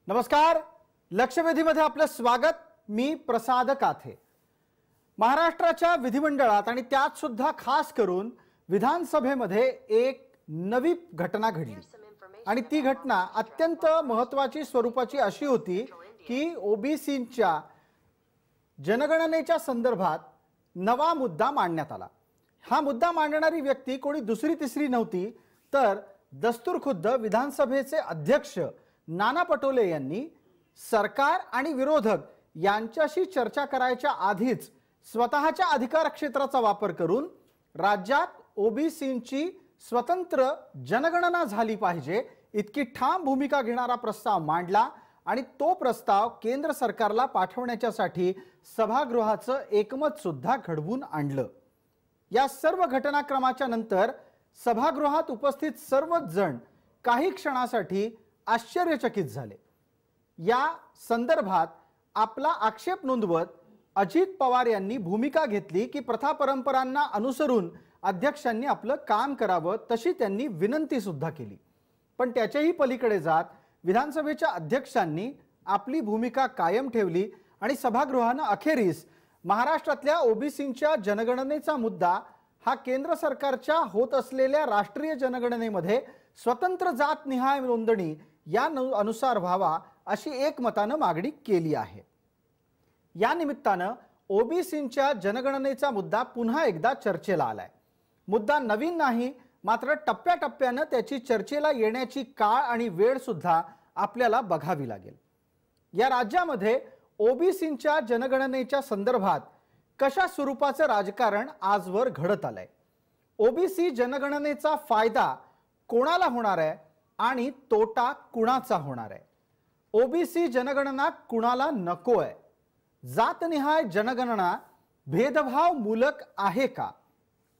नमस्कार, लक्षवेधीमध्ये आपलं स्वागत। मी प्रसाद काथे। महाराष्ट्राच्या विधिमंडळात आणि त्यात सुद्धा खास करून विधानसभेमध्ये एक नवी घटना घडली आणि ती घटना अत्यंत महत्त्वाची स्वरूपाची अशी होती की ओबीसींच्या जनगणनेच्या संदर्भात नवा मुद्दा मांडण्यात आला। हा मुद्दा मांडणारी व्यक्ती कोणी दुसरी तिसरी नव्हती तर दस्तूरखुद्द विधानसभेचे अध्यक्ष नाना पटोले यांनी सरकार आणि विरोधक यांच्याशी चर्चा करायच्या आधीच स्वतःच्या अधिकार क्षेत्राचा वापर करून राज्यात ओबीसींची स्वतंत्र जनगणना झाली पाहिजे इतकी ठाम भूमिका घेणारा प्रस्ताव मांडला आणि तो प्रस्ताव केंद्र सरकारला पाठवण्यासाठी सभागृहाचं एकमत सुद्धा घडवून आणलं। या सर्व घटनाक्रमाच्या नंतर सभागृहात उपस्थित सर्वच जण काही क्षणासाठी आश्चर्यचकित झाले। या संदर्भात आपला आक्षेप नोंदवत अजित पवार यांनी भूमिका घेतली की प्रथा परंपरांना अनुसरून अध्यक्षांनी आपलं काम करावं, तशी त्यांनी विनंती सुद्धा केली। पण त्याच्याही पलीकडे जात विधानसभेच्या अध्यक्षांनी आपली भूमिका कायम ठेवली आणि सभागृहाने अखेरीस महाराष्ट्रातल्या ओबीसींच्या जनगणनेचा मुद्दा हा केंद्र सरकारच्या होत असलेल्या राष्ट्रीय जनगणनेमध्ये स्वतंत्र जात निहाय नोंदणी या अनुसार व्हावा अशी एकमताने मागणी केली आहे। या निमित्ताने ओबीसींच्या जनगणनेचा मुद्दा पुन्हा एकदा चर्चेला आलाय। मुद्दा नवीन नाही, मात्र टप्प्याटप्प्याने त्याची चर्चेला येण्याची काळ आणि वेळ सुद्धा आपल्याला बघावी लागेल। या राज्यामध्ये ओबीसींच्या जनगणनेच्या संदर्भात कशा स्वरूपाचं राजकारण आजवर घडत आलंय, ओबीसी जनगणनेचा फायदा कोणाला होणार आहे आणि तोटा कुणाचा होणार आहे, ओबीसी जनगणना कुणाला नको आहे, जातनिहाय जनगणना भेदभाव मूलक आहे का,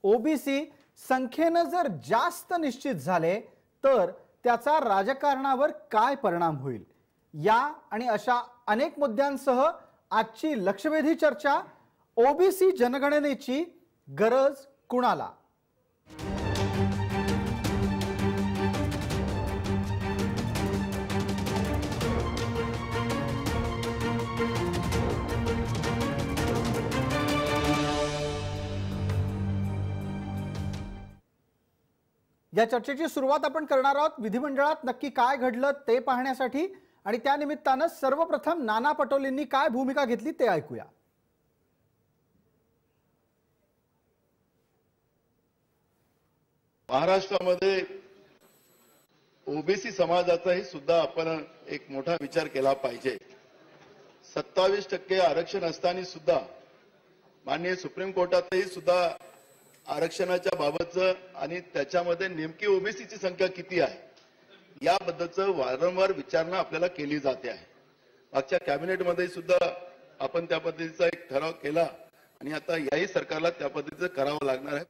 ओबीसी संख्येने जर जास्त निश्चित झाले तर त्याचा राजकारणावर काय परिणाम होईल, या आणि अशा अनेक मुद्द्यांसह आजची लक्षवेधी चर्चा ओबीसी जनगणनेची गरज कुणाला। या चर्चेची सुरुवात आपण करणार आहोत विधिमंडळात नक्की काय घडलं ते पाहण्यासाठी आणि त्या निमित्ताने सर्वप्रथम नाना पटोलेंनी काय भूमिका घेतली ते ऐकूया। महाराष्ट्रामध्ये ओबीसी समाजाचाही सुद्धा आपण एक मोठा विचार केला पाहिजे। 27% आरक्षण असताना सुद्धा माननीय सुप्रीम कोर्टातही सुद्धा आरक्षणाच्या बाबतचं आणि त्याच्यामध्ये नेमकी ओबीसीची संख्या किती आहे याबद्दलचं वारंवार विचारणा आपल्याला केली जाते आहे। मागच्या कॅबिनेटमध्ये सुद्धा आपण त्या पद्धतीचा एक ठराव केला आणि आता याही सरकारला त्या पद्धतीचं करावं लागणार आहे।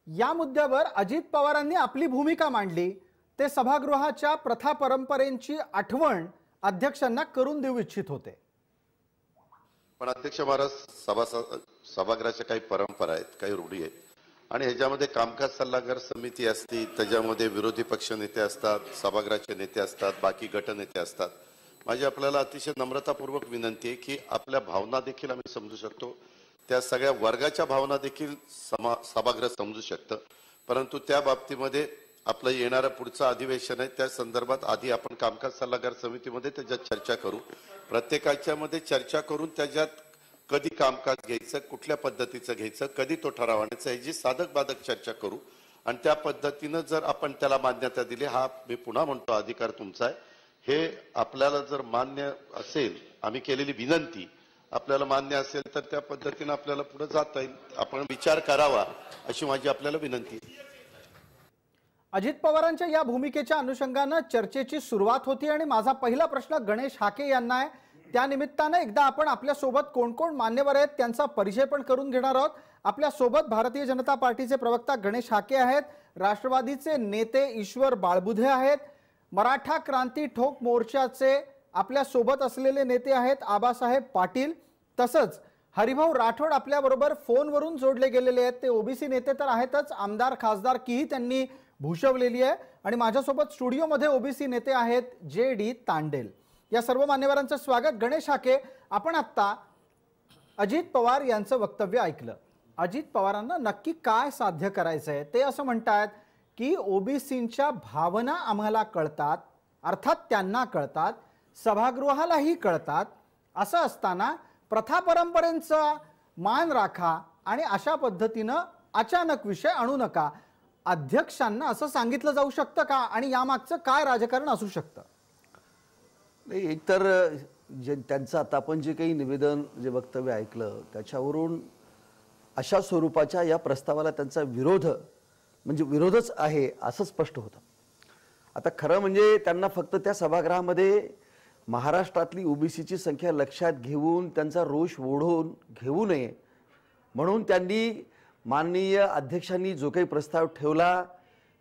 या मुद्द्यावर अजित पवारांनी आपली भूमिका मांडली। ते सभागृहाच्या प्रथा परंपरेची आठवण अध्यक्षांना करून देऊ इच्छित होते। पण अध्यक्ष महाराज, सभागृहाच्या काही परंपरा आहेत, काही रूढी आहेत आणि ह्याच्यामध्ये कामकाज सल्लागार समिती असते, त्याच्यामध्ये विरोधी पक्ष नेते असतात, सभागृहाचे नेते असतात, बाकी गटनेते असतात। माझी आपल्याला अतिशय नम्रतापूर्वक विनंती आहे की आपल्या भावना देखील आम्ही समजू शकतो, त्या सगळ्या वर्गाच्या भावना देखील सभागृह समजू शकतं, परंतु त्या बाबतीमध्ये आपलं येणारं पुढचं अधिवेशन आहे त्या संदर्भात आधी आपण कामकाज सल्लागार समितीमध्ये त्याच्यात चर्चा करू, प्रत्येकाच्या मध्ये चर्चा करून त्याच्यात कधी कामकाज घ्यायचं, कुठल्या पद्धतीचं घ्यायचं, कधी तो ठराव आणायचा याची साधक बाधक चर्चा करू आणि त्या पद्धतीनं जर आपण त्याला मान्यता दिली, हा मी पुन्हा म्हणतो अधिकार तुमचा आहे, हे आपल्याला जर मान्य असेल, आम्ही केलेली विनंती आपल्याला मान्य असेल तर त्या पद्धतीने आपल्याला पुढे जाता येईल, आपण विचार करावा अशी माझी आपल्याला विनंती आहे। अजित पवारांच्या या भूमिकेच्या अनुषंगाने चर्चेची सुरुवात होती आणि माझा पहिला प्रश्न गणेश हाके यांना आहे। त्या निमित्ताने एकदा आपण आपल्या सोबत कोण कोण मान्यवर आहेत त्यांचा परिचय पण करून घेणार आहोत। आपल्या सोबत भारतीय जनता पार्टीचे प्रवक्ता गणेश हाके आहेत, राष्ट्रवादीचे नेते ईश्वर बाळबुधे आहेत, मराठा क्रांती ठोक मोर्चाचे आपल्या सोबत असलेले नेते आहेत आबासाहेब पाटील, तसंच हरिभाऊ राठोड आपल्याबरोबर फोनवरून जोडले गेलेले आहेत. ते ओबीसी नेते तर आहेतच, आमदार खासदार की त्यांनी भूषवलेली आहे. आणि माझ्यासोबत स्टुडिओमध्ये ओबीसी नेते आहेत JD तांडेल. या सर्व मान्यवरांचं स्वागत. गणेश हाके, आपण आत्ता अजित पवार यांचं वक्तव्य ऐकलं. अजित पवारांना नक्की काय साध्य करायचंय ते असं म्हणतात की ओबीसींच्या भावना आम्हाला कळतात, अर्थात त्यांना कळतात, सभागृहालाही कळतात. असं असताना प्रथा परंपरेचा मान राखा आणि अशा पद्धतीनं अचानक विषय आणू नका. अध्यक्षांना असं सांगितलं जाऊ शकतं का आणि यामागचं काय राजकारण असू शकतं? नाही, एकतर जे त्यांचं आता आपण जे काही निवेदन जे वक्तव्य ऐकलं त्याच्यावरून अशा स्वरूपाच्या या प्रस्तावाला त्यांचा विरोध म्हणजे विरोधच आहे असं स्पष्ट होतं. आता खरं म्हणजे त्यांना फक्त त्या सभागृहामध्ये महाराष्ट्रातली ओबीसीची संख्या लक्षात घेऊन त्यांचा रोष ओढून घेऊ नये म्हणून त्यांनी माननीय अध्यक्षांनी जो काही प्रस्ताव ठेवला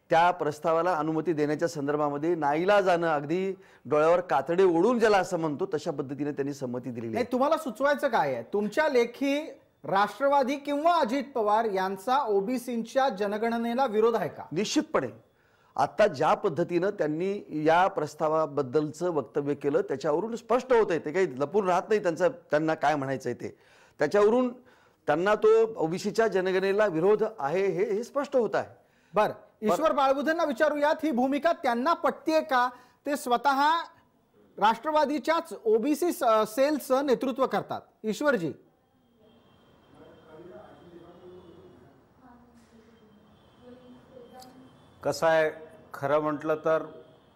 त्या प्रस्तावाला अनुमती देण्याच्या संदर्भामध्ये नाईलाजानं अगदी डोळ्यावर कातडे ओढून ज्याला असं म्हणतो तशा पद्धतीने त्यांनी संमती दिलेली आहे. तुम्हाला सुचवायचं काय आहे? तुमच्या लेखी राष्ट्रवादी किंवा अजित पवार यांचा ओबीसींच्या जनगणनेला विरोध आहे का? निश्चितपणे आता ज्या पद्धतीनं त्यांनी या प्रस्तावाबद्दलचं वक्तव्य केलं त्याच्यावरून स्पष्ट होतंय, ते काही लपून राहत नाही त्यांना काय म्हणायचंय ते. त्याच्यावरून त्यांना तो ओबीसीच्या जनगणनेला विरोध आहे हे स्पष्ट होत आहे. बर, ईश्वर बाळबुधेंना विचारूयात, ही भूमिका त्यांना पटते का? ते स्वतः राष्ट्रवादीच्याच ओबीसी सेलचं नेतृत्व करतात. ईश्वरजी, कसं आहे, खरं म्हटलं तर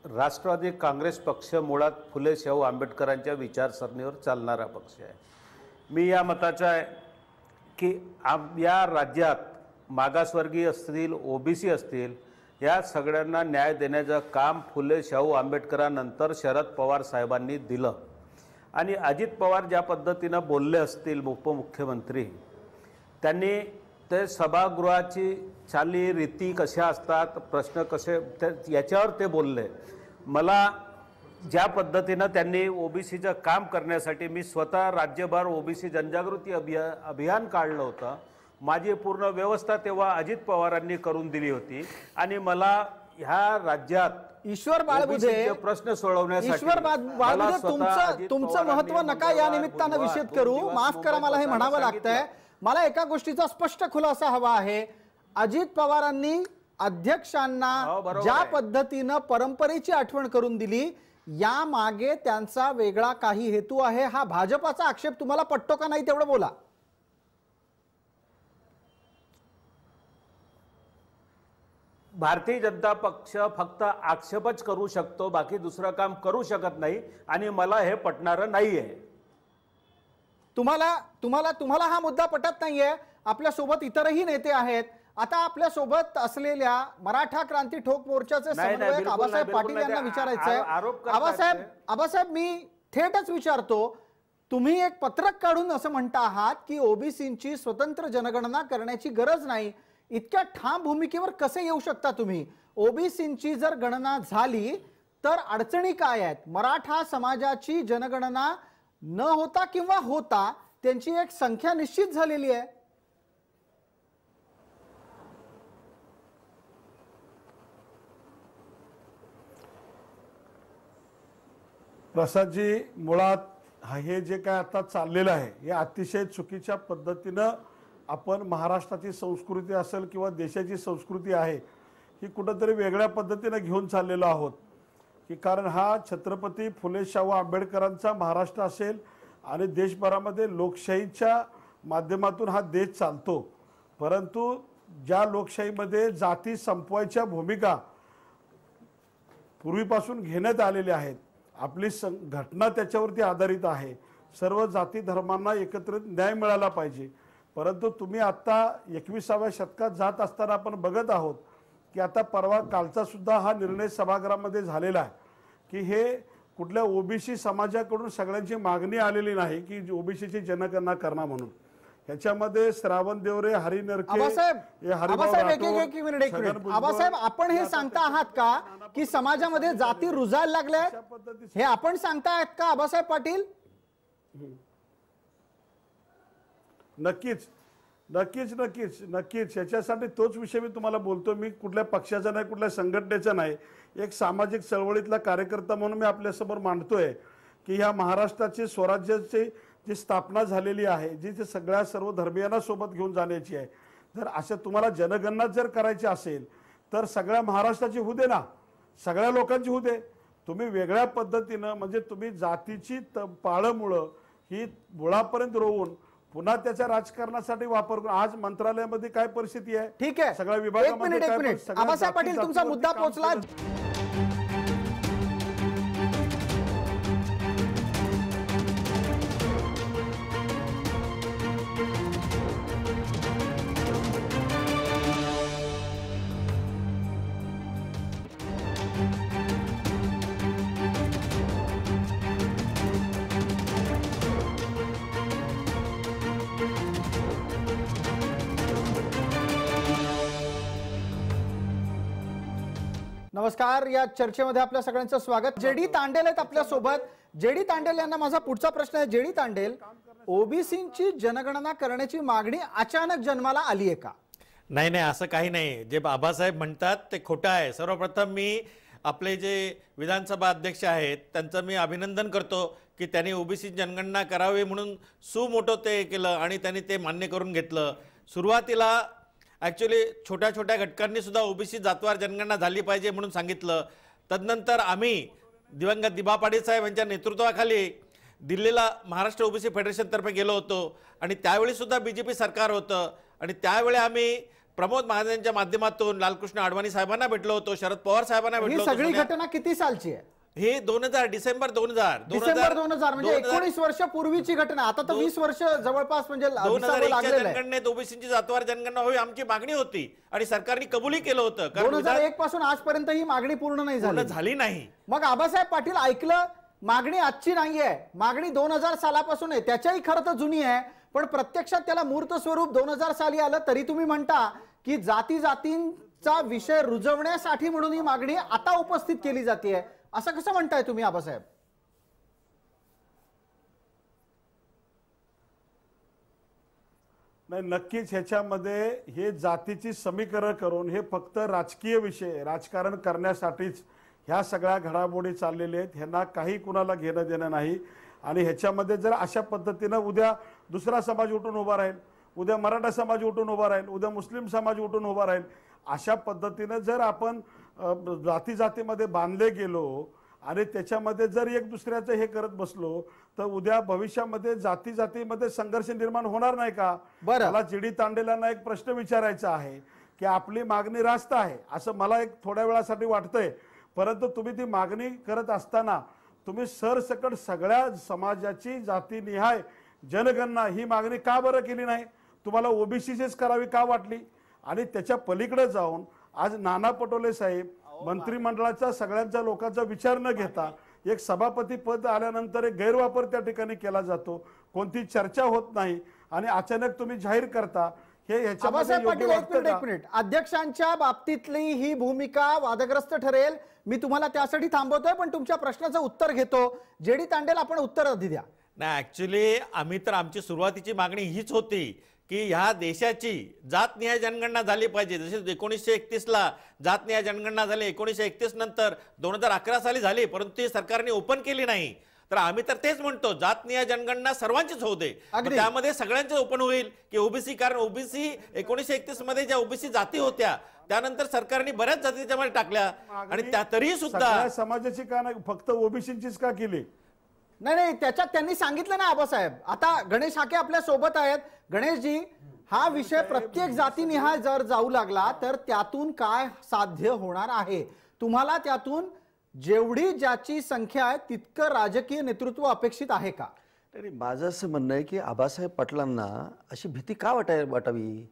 राष्ट्रवादी काँग्रेस पक्ष मुळात फुले शाहू आंबेडकरांच्या विचारसरणीवर चालणारा पक्ष आहे. मी या मताचा आहे की या राज्यात मागासवर्गीय असतील, ओबीसी असतील, या सगळ्यांना न्याय देण्याचं काम फुले शाहू आंबेडकरांनंतर शरद पवार साहेबांनी दिलं. आणि अजित पवार ज्या पद्धतीनं बोलले असतील उपमुख्यमंत्री, त्यांनी ते सभागृहाची चाली रीती कशा असतात, प्रश्न कसे, याच्यावर ते बोलले. मला ज्या पद्धतीनं त्यांनी ओबीसीचं काम करण्यासाठी मी स्वतः राज्यभर ओबीसी जनजागृती अभियान काढलं होतं. माझी पूर्ण व्यवस्था तेव्हा अजित पवारांनी करून दिली होती. आणि मला ह्या राज्यात ईश्वर बाळबुधे प्रश्न सोडवण्यासाठी ईश्वर बाळबुधे तुमचं महत्व नका या निमित्तानं विषद करू. माफ करा, मला हे म्हणावं लागतंय. मला एका गोष्टीचा स्पष्ट खुलासा हवा आहे. अजित पवारांनी अध्यक्षांना ज्या पद्धतीनं परंपरेची आठवण करून दिली, या मागे त्यांचा वेगळा काही हेतू आहे. हा भाजपाचा आक्षेप तुम्हाला पटतो का नाही तेवढं बोला. भारतीय जनता पक्ष फक्त आक्षेपच करू शकतो, बाकी दुसरं काम करू शकत नाही. आणि मला हे पटणारं नाहीये. तुम्हाला हा मुद्दा पटत नाहीये. आपल्या सोबत इतरही नेते आहेत. आता आपल्या सोबत असलेल्या मराठा क्रांती ठोक मोर्चाचे समन्वयक आबासाहेब पाटील यांना विचारायचंय. आबासाहेब, मी थेटच विचारतो, तुम्ही एक पत्रक काढून असं म्हणता आहात की ओबीसींची स्वतंत्र जनगणना करण्याची गरज नाही. इतक्या ठाम भूमिकेवर कसे येऊ शकता तुम्ही? ओबीसींची जर गणना झाली तर अडचणी काय आहेत? मराठा समाजाची जनगणना न होता किंवा होता त्यांची एक संख्या निश्चित झालेली आहे. प्रसादजी, मुळात हे जे काय आता चाललेलं आहे हे अतिशय चुकीच्या पद्धतीनं आपण महाराष्ट्राची संस्कृती असेल किंवा देशाची संस्कृती आहे ही कुठंतरी वेगळ्या पद्धतीनं घेऊन चाललेलो आहोत. की कारण हा छत्रपती फुले शाहू आंबेडकरांचा महाराष्ट्र असेल आणि देशभरामध्ये लोकशाहीच्या माध्यमातून हा देश चालतो. परंतु ज्या लोकशाहीमध्ये जाती संपवायच्या भूमिका पूर्वीपासून घेण्यात आलेल्या आहेत, आपली घटना त्याच्यावरती आधारित आहे. सर्व जाती धर्मांना एकत्रित न्याय मिळाला पाहिजे. परंतु तुम्ही आता 21व्या शतकात जात असताना आपण बघत आहोत की आता परवा कालचा सुद्धा हा निर्णय सभागृहामध्ये झालेला आहे की हे कुठल्या ओबीसी समाजाकडून सगळ्यांची मागणी आलेली नाही की ओबीसीची जनगणना करणं म्हणून. ह्याच्यामध्ये श्रावण देवरे, हरी नरके, आबासाहेब, आपण हे सांगता आहात का की समाजामध्ये जाती रुजायला लागल्या? हे आपण सांगतायत का आबासाहेब पाटील? नक्कीच नक्कीच नक्कीच नक्कीच याच्यासाठी तोच विषय मी तुम्हाला बोलतो. मी कुठल्या पक्षाचा नाही, कुठल्या संघटनेचा नाही, एक सामाजिक चळवळीतला कार्यकर्ता म्हणून मी आपल्यासमोर मांडतोय की ह्या महाराष्ट्राची स्वराज्याची जी स्थापना झालेली आहे, जी ते सगळ्या सर्व धर्मियांना सोबत घेऊन जाण्याची आहे. जर असं तुम्हाला जनगणना जर करायची असेल तर सगळ्या महाराष्ट्राची होऊ दे ना, सगळ्या लोकांची होऊ दे. तुम्ही वेगळ्या पद्धतीनं म्हणजे तुम्ही जातीची पाळंमुळं ही मुळापर्यंत रोवून पुन्हा त्याच्या राजकारणासाठी वापर करून आज मंत्रालयामध्ये काय परिस्थिती आहे, ठीक आहे, सगळ्या एक विभागामध्ये मिनिट काय सगळ्या आबासाहेब पाटील जाती- तुमचा जातीवरती मुद्दा काम पोहोचला. केलं. नमस्कार, या चर्चेमध्ये आपल्या सगळ्यांचं स्वागत. जेडी तांडेल आहेत आपल्या सोबत. जेडी तांडेल यांना माझा पुढचा प्रश्न आहे. जेडी तांडेल, ओबीसीची जनगणना करण्याची मागणी अचानक जन्माला आली आहे का? नाही नाही, असं काही नाही. जे बाबासाहेब म्हणतात ते खोटं आहे. सर्वप्रथम मी आपले जे विधानसभा अध्यक्ष आहेत त्यांचं मी अभिनंदन करतो की त्यांनी ओबीसी जनगणना करावी म्हणून सुमोठो ते केलं आणि त्यांनी ते मान्य करून घेतलं. सुरुवातीला ॲक्च्युली छोट्या छोट्या घटकांनी सुद्धा ओबीसी जातवार जनगणना झाली पाहिजे म्हणून सांगितलं. तदनंतर आम्ही दिवंगत दिबा पाटील साहेब यांच्या नेतृत्वाखाली दिल्लीला महाराष्ट्र ओबीसी फेडरेशनतर्फे गेलो होतो आणि त्यावेळी सुद्धा बीजेपी सरकार होतं आणि त्यावेळी आम्ही प्रमोद महाजनच्या माध्यमातून लालकृष्ण अडवाणी साहेबांना भेटलो होतो, शरद पवार साहेबांना भेटलो ही होतो. सगळी घटना किती सालची आहे? हे 2000 डिसेंबर 2000 डिसेंबर 2000 म्हणजे 19 वर्ष पूर्वीची घटना. आता तर 20 वर्ष जवळपास म्हणजे विसावं 2001च्या लागलेलं आहे. जनगणनेत ओबीसीची जातवार जनगणना होईल आमची मागणी होती आणि सरकारने कबुली केलं होतं. कारण 2001 पासून आजपर्यंत ही मागणी पूर्ण नाही पूर्ण झाली. झाली नाही. मग आबासाहेब पाटील ऐकलं, मागणी आजची नाहीये, मागणी 2000 सालापासून आहे. त्याच्याही खरं तर जुनी आहे, पण प्रत्यक्षात त्याला मूर्त स्वरूप 2000 साली आलं. तरी तुम्ही म्हणता की जाती जातींचा विषय रुजवण्यासाठी म्हणून ही मागणी आता उपस्थित केली जाते. असं कसं म्हणताय तुम्ही आबासाहेब? नाही, नक्कीच ह्याच्यामध्ये हे जातीची समीकरण करून हे फक्त राजकीय विषय राजकारण करण्यासाठीच ह्या सगळ्या घडामोडी चाललेल्या आहेत. ह्यांना काही कुणाला घेणं देणं नाही. आणि ह्याच्यामध्ये जर अशा पद्धतीनं उद्या दुसरा समाज उठून उभा राहील, उद्या मराठा समाज उठून उभा राहील, उद्या मुस्लिम समाज उठून उभा राहील, अशा पद्धतीनं जर आपण जाती जातीमध्ये बांधले गेलो आणि त्याच्यामध्ये जर एक दुसऱ्याचं हे करत बसलो तर उद्या भविष्यामध्ये जाती जातीमध्ये संघर्ष निर्माण होणार नाही का? मला जेडी तांडेलांना एक प्रश्न विचारायचा आहे की आपली मागणी रास्त आहे असं मला एक थोड्या वेळासाठी वाटतंय, परंतु तुम्ही ती मागणी करत असताना तुम्ही सरसकट सगळ्या समाजाची जातीनिहाय जनगणना ही मागणी का बरं केली नाही? तुम्हाला ओबीसीचीच करावी का वाटली? आणि त्याच्या पलीकडे जाऊन आज नाना पटोले साहेब मंत्रिमंडळाचा सगळ्यांच्या लोकांचा विचार न घेता एक सभापती पद आल्यानंतर एक गैरवापर त्या ठिकाणी केला जातो, कोणती चर्चा होत नाही आणि अचानक तुम्ही जाहीर करता. हे आबासाहेब पाटील एक मिनिट, अध्यक्षांच्या बाबतीतली ही भूमिका वादग्रस्त ठरेल. मी तुम्हाला त्यासाठी थांबवतोय, पण तुमच्या प्रश्नाचं उत्तर घेतो. जेडी तांडेल, आपण उत्तर आधी द्या. नाही, ऍक्च्युली आम्ही तर आमची सुरुवातीची मागणी हीच होती की ह्या देशाची जातनिहाय जनगणना झाली पाहिजे. जसे 1931ला जातनिहाय जनगणना झाली, 1931 नंतर 2011 साली झाली, परंतु ती सरकारने ओपन केली नाही. तर आम्ही तर तेच म्हणतो जातनिहाय जनगणना सर्वांचीच होऊ दे, त्यामध्ये सगळ्यांचे ओपन होईल की ओबीसी. कारण ओबीसी 1931 मध्ये ज्या ओबीसी जाती होत्या त्यानंतर सरकारने बऱ्याच जाती त्याच्यामध्ये टाकल्या आणि त्या तरी सुद्धा समाजाची का नाही, फक्त ओबीसीचीच का केली? नाही नाही, त्याच्यात त्यांनी सांगितलं ना आबासाहेब. आता गणेश हाके आपल्या सोबत आहेत. गणेशजी, हा विषय प्रत्येक जातीनिहाय जर जाऊ लागला तर त्यातून काय साध्य होणार आहे? तुम्हाला त्यातून जेवढी ज्याची संख्या आहे तितकं राजकीय नेतृत्व अपेक्षित आहे का? तरी माझं असं म्हणणं आहे की आबासाहेब पाटलांना अशी भीती का वाटावी?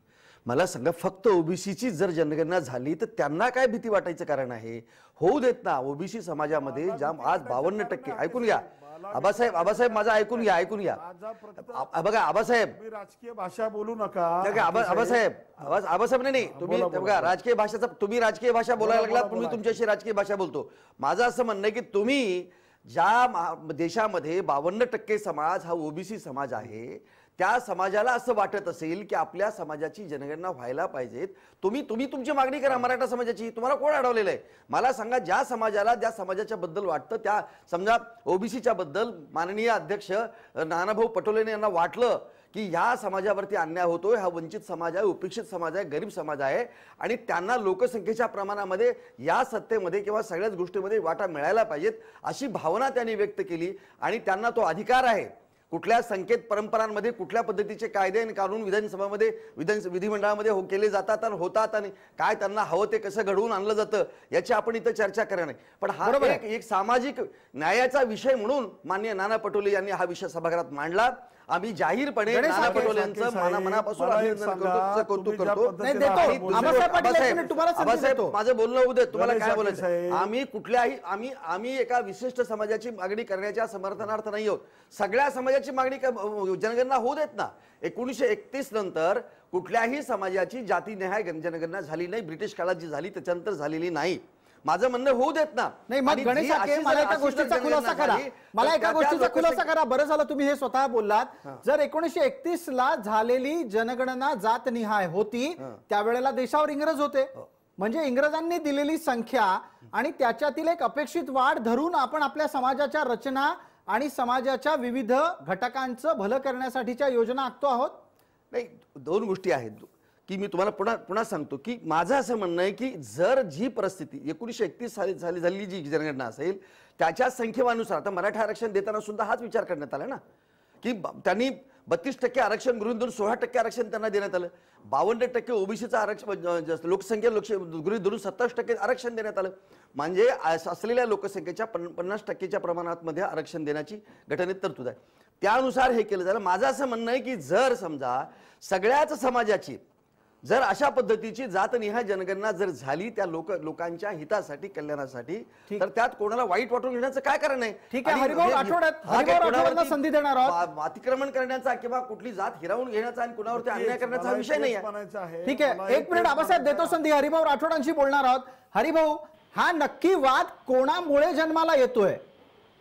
मला सांगा, फक्त ओबीसीची जर जनगणना झाली तर त्यांना काय भीती वाटायचं कारण आहे? होऊ देत ना. ओबीसी समाजामध्ये जाम आज 52%. ऐकून घ्या आबासाहेब माझं ऐकून घ्या. बघा आबासाहेब, राजकीय भाषा बोलू नका. आबासाहेब नाही, तुम्ही बघा राजकीय भाषेचा, तुम्ही राजकीय भाषा बोलायला लागला, मी तुमच्याशी राजकीय भाषा बोलतो. माझं असं म्हणणं आहे की तुम्ही ज्या देशामध्ये 52% समाज हा ओबीसी समाज आहे त्या समाजाला असं वाटत असेल की आपल्या समाजाची जनगणना व्हायला पाहिजे, तुम्ही तुमची मागणी करा मराठा समाजाची, तुम्हाला कोण अडवलेलं आहे? मला सांगा, ज्या समाजाच्या बद्दल वाटतं, त्या समजा ओबीसीच्या बद्दल माननीय अध्यक्ष नानाभाऊ पटोले यांना वाटलं की ह्या समाजावरती अन्याय होतोय, हा वंचित समाज आहे, उपेक्षित समाज आहे, गरीब समाज आहे आणि त्यांना लोकसंख्येच्या प्रमाणामध्ये या सत्तेमध्ये किंवा सगळ्याच गोष्टीमध्ये वाटा मिळायला पाहिजेत अशी भावना त्यांनी व्यक्त केली आणि त्यांना तो अधिकार आहे. कुठल्या संकेत परंपरांमध्ये कुठल्या पद्धतीचे कायदे आणि कानून विधानसभामध्ये विधिमंडळामध्ये केले जातात आणि होतात आणि काय त्यांना हवं ते कसं घडवून आणलं जातं याची आपण इथं चर्चा करणार नाही. पण हा एक सामाजिक न्यायाचा विषय म्हणून माननीय नाना पटोले यांनी हा विषय सभागृहात मांडला. आम्ही जाहीरपणे नाना पटोले यांचं मनापासून अभिनंदन करतो, कौतुक करतो. माझं बोलणं होऊ दे, तुम्हाला काय बोलायचं? आम्ही एका विशिष्ट समाजाची मागणी करण्याच्या समर्थनार्थ नाही आहोत. सगळ्या समाजाची मागणी जनगणना होऊ देत ना. 1931 नंतर कुठल्याही समाजाची जातीनिहाय जनगणना झाली नाही. ब्रिटिश काळात जी झाली त्याच्यानंतर झालेली नाही. माझं म्हणणं होऊ देत ना. नाही, मग गणेश हाके, मला एका गोष्टीचा खुलासा करा. बरं झालं तुम्ही हे स्वतः बोललात. जर 1931 ला झालेली जनगणना जातनिहाय होती, त्यावेळेला देशावर इंग्रज होते, म्हणजे इंग्रजांनी दिलेली संख्या आणि त्याच्यातील एक अपेक्षित वाढ धरून आपण आपल्या समाजाच्या रचना आणि समाजाच्या विविध घटकांचं भलं करण्यासाठीच्या योजना आखतो आहोत. नाही, दोन गोष्टी आहेत की मी तुम्हाला पुन्हा सांगतो की माझं असं म्हणणं आहे की जर जी परिस्थिती 1931 साली झालेली जी जनगणना असेल त्याच्या संख्येनुसार, आता मराठा आरक्षण देताना सुद्धा हाच विचार करण्यात आला ना की त्यांनी 32% आरक्षण गृहीत धरून 16% आरक्षण त्यांना देण्यात आलं. 52% ओबीसीचं आरक्षण, लोकसंख्या गृहीत धरून 27% आरक्षण देण्यात आलं. म्हणजे असलेल्या लोकसंख्येच्या 50%च्या प्रमाणात मध्ये आरक्षण देण्याची घटनेत तरतूद आहे. त्यानुसार हे केलं झालं. माझं असं म्हणणं आहे की जर समजा सगळ्याच समाजाची जर अशा पद्धतीची जातनिहाय जनगणना जर झाली त्या लोकांच्या हितासाठी, कल्याणासाठी, तर त्यात कोणाला वाईट वाटून घेण्याचं काय कारण आहे? ठीक आहे, हरिभाऊ आठवड्यात संधी देणार आहोत. अतिक्रमण करण्याचा किंवा कुठली जात हिरावून घेण्याचा आणि कुणावरती अन्याय करण्याचा हा विषय नाही आहे. ठीक आहे, एक मिनिट आबासाहेब देतो संधी. हरिभाऊ राठोडांशी बोलणार आहोत. हरिभाऊ, हा नक्की वाद कोणामुळे जन्माला येतोय?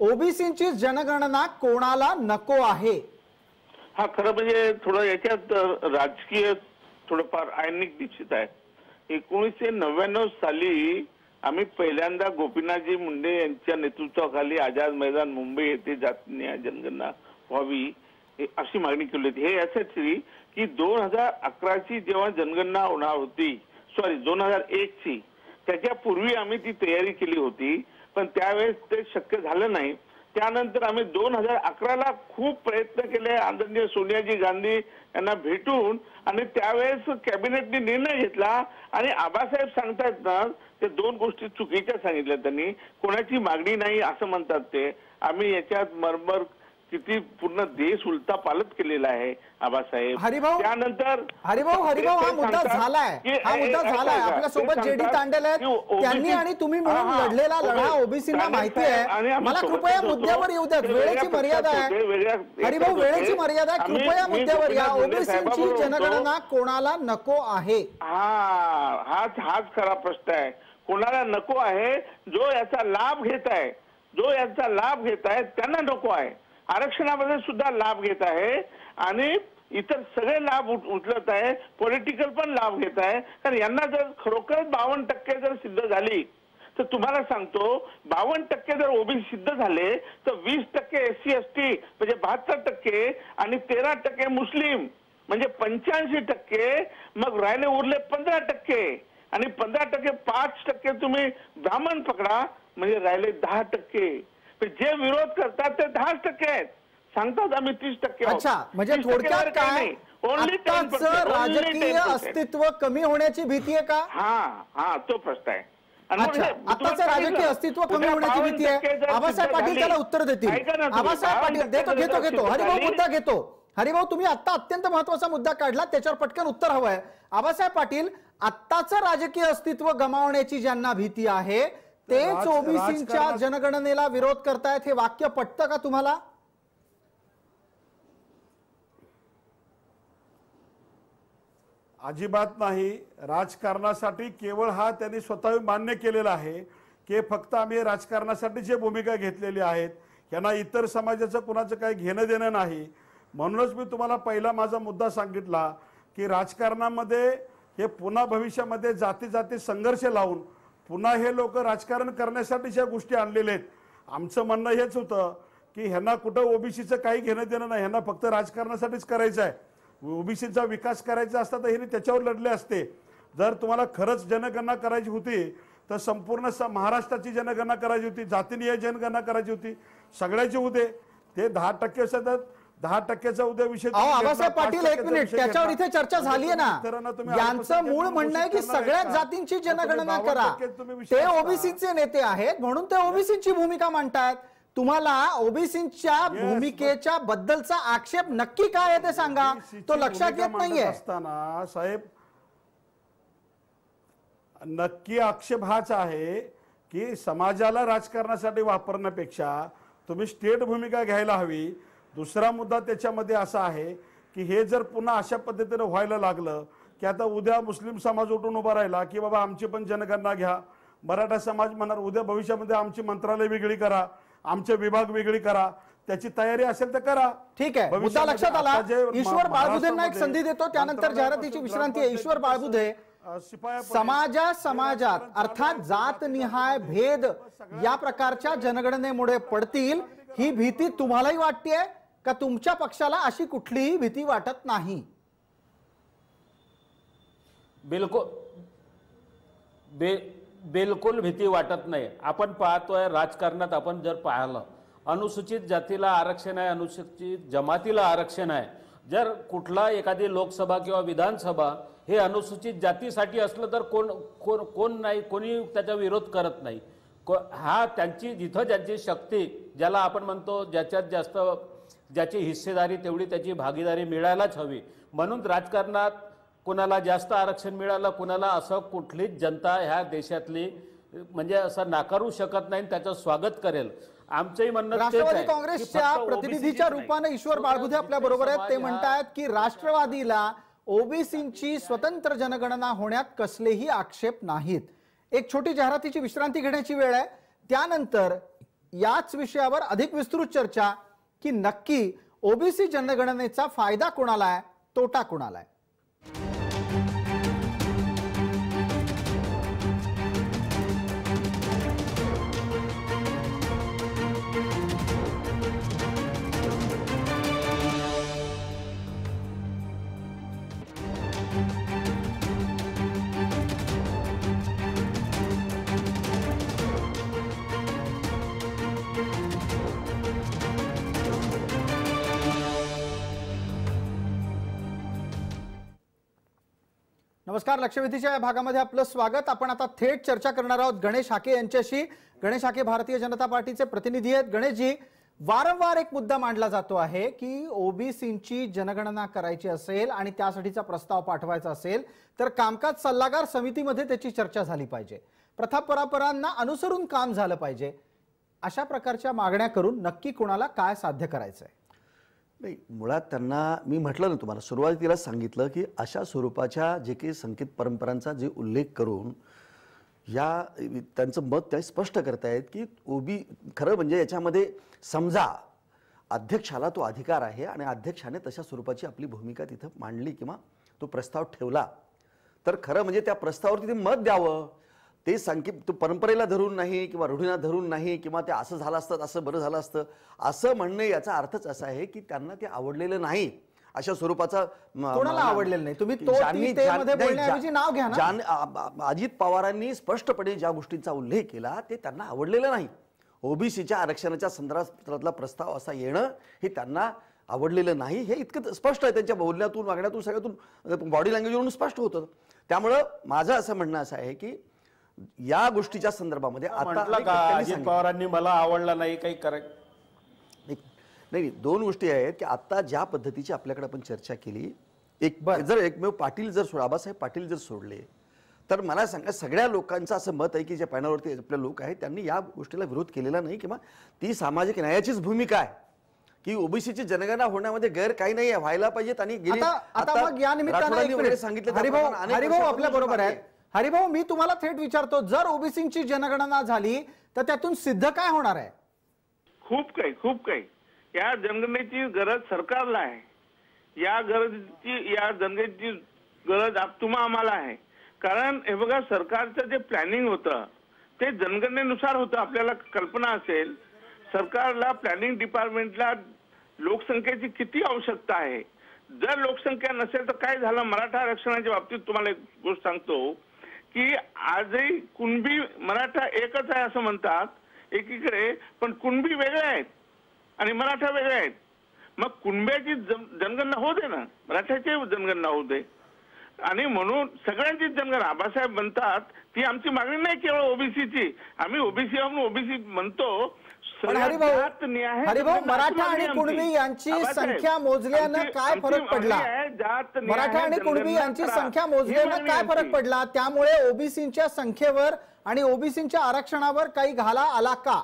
ओबीसीची जनगणना कोणाला नको आहे? हा खरं म्हणजे थोडं याच्यात राजकीय थोडंफार आयनिक दिसत आहे. 1999 साली आम्ही पहिल्यांदा गोपीनाथजी मुंडे यांच्या नेतृत्वाखाली आझाद मैदान मुंबई येथे जातीय जनगणना व्हावी अशी मागणी केली होती. हे यासाठी की 2011ची जेव्हा जनगणना होणार होती, 2001 ची, त्याच्यापूर्वी आम्ही ती तयारी केली होती, पण त्यावेळेस ते शक्य झालं नाही. त्यानंतर आम्ही 2011ला खूप प्रयत्न केले आदरणीय सोनियाजी गांधी यांना भेटून, आणि त्यावेळेस कॅबिनेटने निर्णय घेतला. आणि आबासाहेब सांगतायत ना, ते दोन गोष्टी चुकीच्या सांगितल्या त्यांनी. कोणाची मागणी नाही असं म्हणतात ते. आम्ही याच्यात मरमर किती पूर्ण देश उलटा पालट केलेला आहे आबासाहेब. त्यानंतर हरिभाऊ हा मुद्दा झालाय, आपल्या सोबत जेडी तांडेल आहेत, त्यांनी आणि तुम्ही मिळून लढलेला लढा ओबीसींना माहिती आहे. मला कृपया मुद्द्यावर येऊ द्या, वेळेची मर्यादा आहे. हरिभाऊ, वेळेची मर्यादा आहे, कृपया मुद्द्यावर या. ओबीसीची जनगणना कोणाला नको आहे? हाच खरा प्रश्न आहे. कोणाला नको आहे? जो याचा लाभ घेत आहे त्यांना नको आहे. आरक्षणामध्ये सुद्धा लाभ घेत आहे आणि इतर सगळे लाभ उचलत आहे, पॉलिटिकल पण लाभ घेत आहे. कारण यांना जर खरोखर 52% जर सिद्ध झाली तर तुम्हाला सांगतो, 52% जर ओबीसी सिद्ध झाले तर 20% SC ST म्हणजे 72% आणि 13% मुस्लिम म्हणजे 85%. मग राहिले उरले 15% आणि 15% 5% तुम्ही ब्राह्मण पकडा म्हणजे राहिले 10%. जे विरोध करतात ते 10% आहेत, सांगतात आम्ही 30%. अच्छा, म्हणजे थोडक्यात काय, आत्ताचं राजकीय अस्तित्व कमी होण्याची भीती आहे का? हा तो प्रश्न आहे. आत्ताचं राजकीय अस्तित्व कमी होण्याची भीती आहे. आबासाहेब पाटील त्याला उत्तर देतील. आबासाहेब पाटील घेतो. हरिभाऊ मुद्दा घेतो. हरिभाऊ, तुम्ही आता अत्यंत महत्वाचा मुद्दा काढला, त्याच्यावर पटकन उत्तर हवंय. आबासाहेब पाटील, आत्ताचं राजकीय अस्तित्व गमावण्याची ज्यांना भीती आहे तेच ओबीसीच्या जनगणनेला विरोध करतायत, हे वाक्य पटतं का तुम्हाला? अजिबात नाही. राजकारणासाठी केवळ हा त्यांनी स्वतः मान्य केलेला आहे की फक्त आम्ही राजकारणासाठी जे भूमिका घेतलेली आहेत, यांना इतर समाजाचं कुणाचं काही घेणं देणं नाही. म्हणूनच मी तुम्हाला पहिला माझा मुद्दा सांगितला की राजकारणामध्ये हे पुन्हा भविष्यामध्ये जाती जाती संघर्ष लावून पुन्हा हे लोक राजकारण करण्यासाठीच या गोष्टी आणलेल्या आहेत. आमचं म्हणणं हेच होतं की ह्यांना कुठं ओबीसीचं काही घेणं देणं नाही, ह्यांना फक्त राजकारणासाठीच करायचं आहे. ओबीसीचा विकास करायचा असता तर ह्यांनी त्याच्यावर लढले असते. जर तुम्हाला खरंच जनगणना करायची होती तर संपूर्ण महाराष्ट्राची जनगणना करायची होती, जातीनिहाय जनगणना करायची होती, सगळ्याची होते. ते 10% सतत 10%चा उद्या विषय. आबासाहेब पाटील एक मिनिट, त्याच्यावर इथे चर्चा झाली आहे ना. यांचं मूळ म्हणणं आहे की सगळ्याच जातींची जनगणना करा. ते ओबीसीचे नेते आहेत म्हणून ते ओबीसीची भूमिका मांडतात. तुम्हाला ओबीसीच्या भूमिकेच्या बद्दलचा आक्षेप नक्की काय आहे ते सांगा. तो लक्षात येत नाहीये असताना साहेब, नक्की आक्षेप हाच आहे की समाजाला राजकारणासाठी वापरण्यापेक्षा तुम्ही स्टेट भूमिका घ्यायला हवी. दुसरा मुद्दा त्याच्यामध्ये असा आहे की हे जर पुन्हा अशा पद्धतीने व्हायला लागलं की आता उद्या मुस्लिम समाज उठून उभा राहिला की बाबा आमची पण जनगणना घ्या, मराठा समाज म्हणणार उद्या भविष्यामध्ये आमची मंत्रालय वेगळी करा, आमचे विभाग वेगळी करा, त्याची तयारी असेल तर करा. ठीक आहे, मुद्दा लक्षात आला. ईश्वर बाळबुधेंना एक संधी देतो, त्यानंतर जाहिरातीची विश्रांती आहे. ईश्वर बाळबुधे, समाजात अर्थात जातनिहाय भेद या प्रकारच्या जनगणनेमुळे पडतील ही भीती तुम्हालाही वाटतेय का? तुमच्या पक्षाला अशी कुठलीही भीती वाटत नाही? बिलकुल भीती वाटत नाही. आपण पाहतोय राजकारणात, आपण जर पाहिलं अनुसूचित जातीला आरक्षण आहे, अनुसूचित जमातीला आरक्षण आहे. जर कुठला एखादी लोकसभा किंवा विधानसभा हे अनुसूचित जातीसाठी असलं तर कोण नाही, कोणी त्याचा विरोध करत नाही. हा त्यांची जिथं ज्यांची शक्ती, ज्याला आपण म्हणतो ज्याच्यात जास्त ज्याची हिस्सेदारी तेवढी त्याची भागीदारी मिळायलाच हवी. म्हणून राजकारणात कुणाला जास्त आरक्षण मिळालं, कुणाला असं कुठलीच जनता ह्या देशातली म्हणजे असं नाकारू शकत नाही, त्याचं स्वागत करेल. आमचंही म्हणणं राष्ट्रवादी काँग्रेसच्या प्रतिनिधीच्या रूपाने ईश्वर बाळबुधे आपल्या बरोबर आहेत. ते म्हणतात की राष्ट्रवादीला ओबीसींची स्वतंत्र जनगणना होण्यात कसलेही आक्षेप नाहीत. एक छोटी जाहिरातीची विश्रांती घेण्याची वेळ आहे. त्यानंतर याच विषयावर अधिक विस्तृत चर्चा की नक्की ओबीसी जनगणनेचा फायदा कोणाला आहे, तोटा कोणाला आहे. नमस्कार, लक्षवेधीच्या या भागामध्ये आपलं स्वागत. आपण आता थेट चर्चा करणार आहोत गणेश हाके यांच्याशी. गणेश हाके भारतीय जनता पार्टीचे प्रतिनिधी आहेत. गणेशजी, वारंवार एक मुद्दा मांडला जातो आहे की ओबीसींची जनगणना करायची असेल आणि त्यासाठीचा प्रस्ताव पाठवायचा असेल तर कामकाज सल्लागार समितीमध्ये त्याची चर्चा झाली पाहिजे, प्रथा परंपरांना अनुसरून काम झालं पाहिजे. अशा प्रकारच्या मागण्या करून नक्की कोणाला काय साध्य करायचंय? नाही, मुळात त्यांना मी म्हटलं ना, तुम्हाला सुरुवातीला सांगितलं की अशा स्वरूपाच्या जे काही संकेत परंपरांचा जे उल्लेख करून या त्यांचं मत ते स्पष्ट करतायत की खरं म्हणजे याच्यामध्ये समजा अध्यक्षाला तो अधिकार आहे आणि अध्यक्षाने तशा स्वरूपाची आपली भूमिका तिथं मांडली किंवा तो प्रस्ताव ठेवला तर खरं म्हणजे त्या प्रस्तावावर तिथे मत द्यावं. ते संकेत परंपरेला धरून नाही किंवा रूढीला धरून नाही किंवा ते असं झालं असतं असं बरं झालं असतं असं म्हणणे याचा अर्थच असा आहे की त्यांना ते आवडलेलं नाही. अशा स्वरूपाचा कोणाला आवडलेलं नाही? तुम्ही बोलण्याऐवजी नाव घ्या ना. अजित पवारांनी स्पष्टपणे ज्या गोष्टींचा उल्लेख केला ते त्यांना आवडलेलं नाही. ओबीसीच्या आरक्षणाच्या संदर्भातला प्रस्ताव असा येणं हे त्यांना आवडलेलं नाही. हे इतकं स्पष्ट आहे त्यांच्या बोलण्यातून, वागण्यातून, सगळ्यातून, बॉडी लँग्वेजवरून स्पष्ट होतं. त्यामुळं माझं असं म्हणणं असं आहे की या गोष्टीच्या संदर्भामध्ये आता अजित पवारांनी मला आवडला नाही काही करायचं नाही. दोन गोष्टी आहेत की आता ज्या पद्धतीची आपल्याकडे आपण चर्चा केली, जर एकमेव पाटील जर आबासाहेब पाटील जर सोडले तर मला सांगा सगळ्या लोकांचं असं मत आहे की जे पॅनलवरती आपले लोक आहेत त्यांनी या गोष्टीला विरोध केलेला नाही किंवा ती सामाजिक न्यायाचीच भूमिका आहे की ओबीसीची जनगणना होण्यामध्ये गैर काही नाही व्हायला पाहिजेत. आणि आता मग या निमित्ताने सांगितलं हरिभाऊ आपल्या बरोबर आहेत. हरिभाऊ, मी तुम्हाला थेट विचारतो, जर ओबीसीची जनगणना झाली तर त्यातून सिद्ध काय होणार आहे? खूप काही या जनगणनेची गरज सरकारला आहे, या जनगणनेची गरज तुम्हा आम्हाला आहे. कारण हे बघा, सरकारचं जे प्लॅनिंग होतं ते जनगणनेनुसार होतं. आपल्याला कल्पना असेल, सरकारला प्लॅनिंग डिपार्टमेंटला लोकसंख्येची किती आवश्यकता आहे. जर लोकसंख्या नसेल तर काय झालं, मराठा आरक्षणाच्या बाबतीत तुम्हाला एक गोष्ट सांगतो की आजही कुणबी मराठा एकच आहे असं म्हणतात एकीकडे, पण कुणबी वेगळे आहेत आणि मराठा वेगळे आहेत. मग कुणब्याची जनगणना होऊ दे ना, मराठ्याची जनगणना होऊ दे. आणि म्हणून सगळ्यांची जनगणना आबासाहेब म्हणतात ती आमची मागणी नाही केवळ ओबीसीची. आम्ही ओबीसी म्हणतो. हरिभाऊ, मराठा आणि कुणबी यांची संख्या मोजल्यानं काय फरक पडला? मराठा आणि कुणबी यांची संख्या मोजल्यानं काय फरक पडला? त्यामुळे ओबीसीच्या संख्येवर आणि ओबीसीच्या आरक्षणावर काही घाला आला का?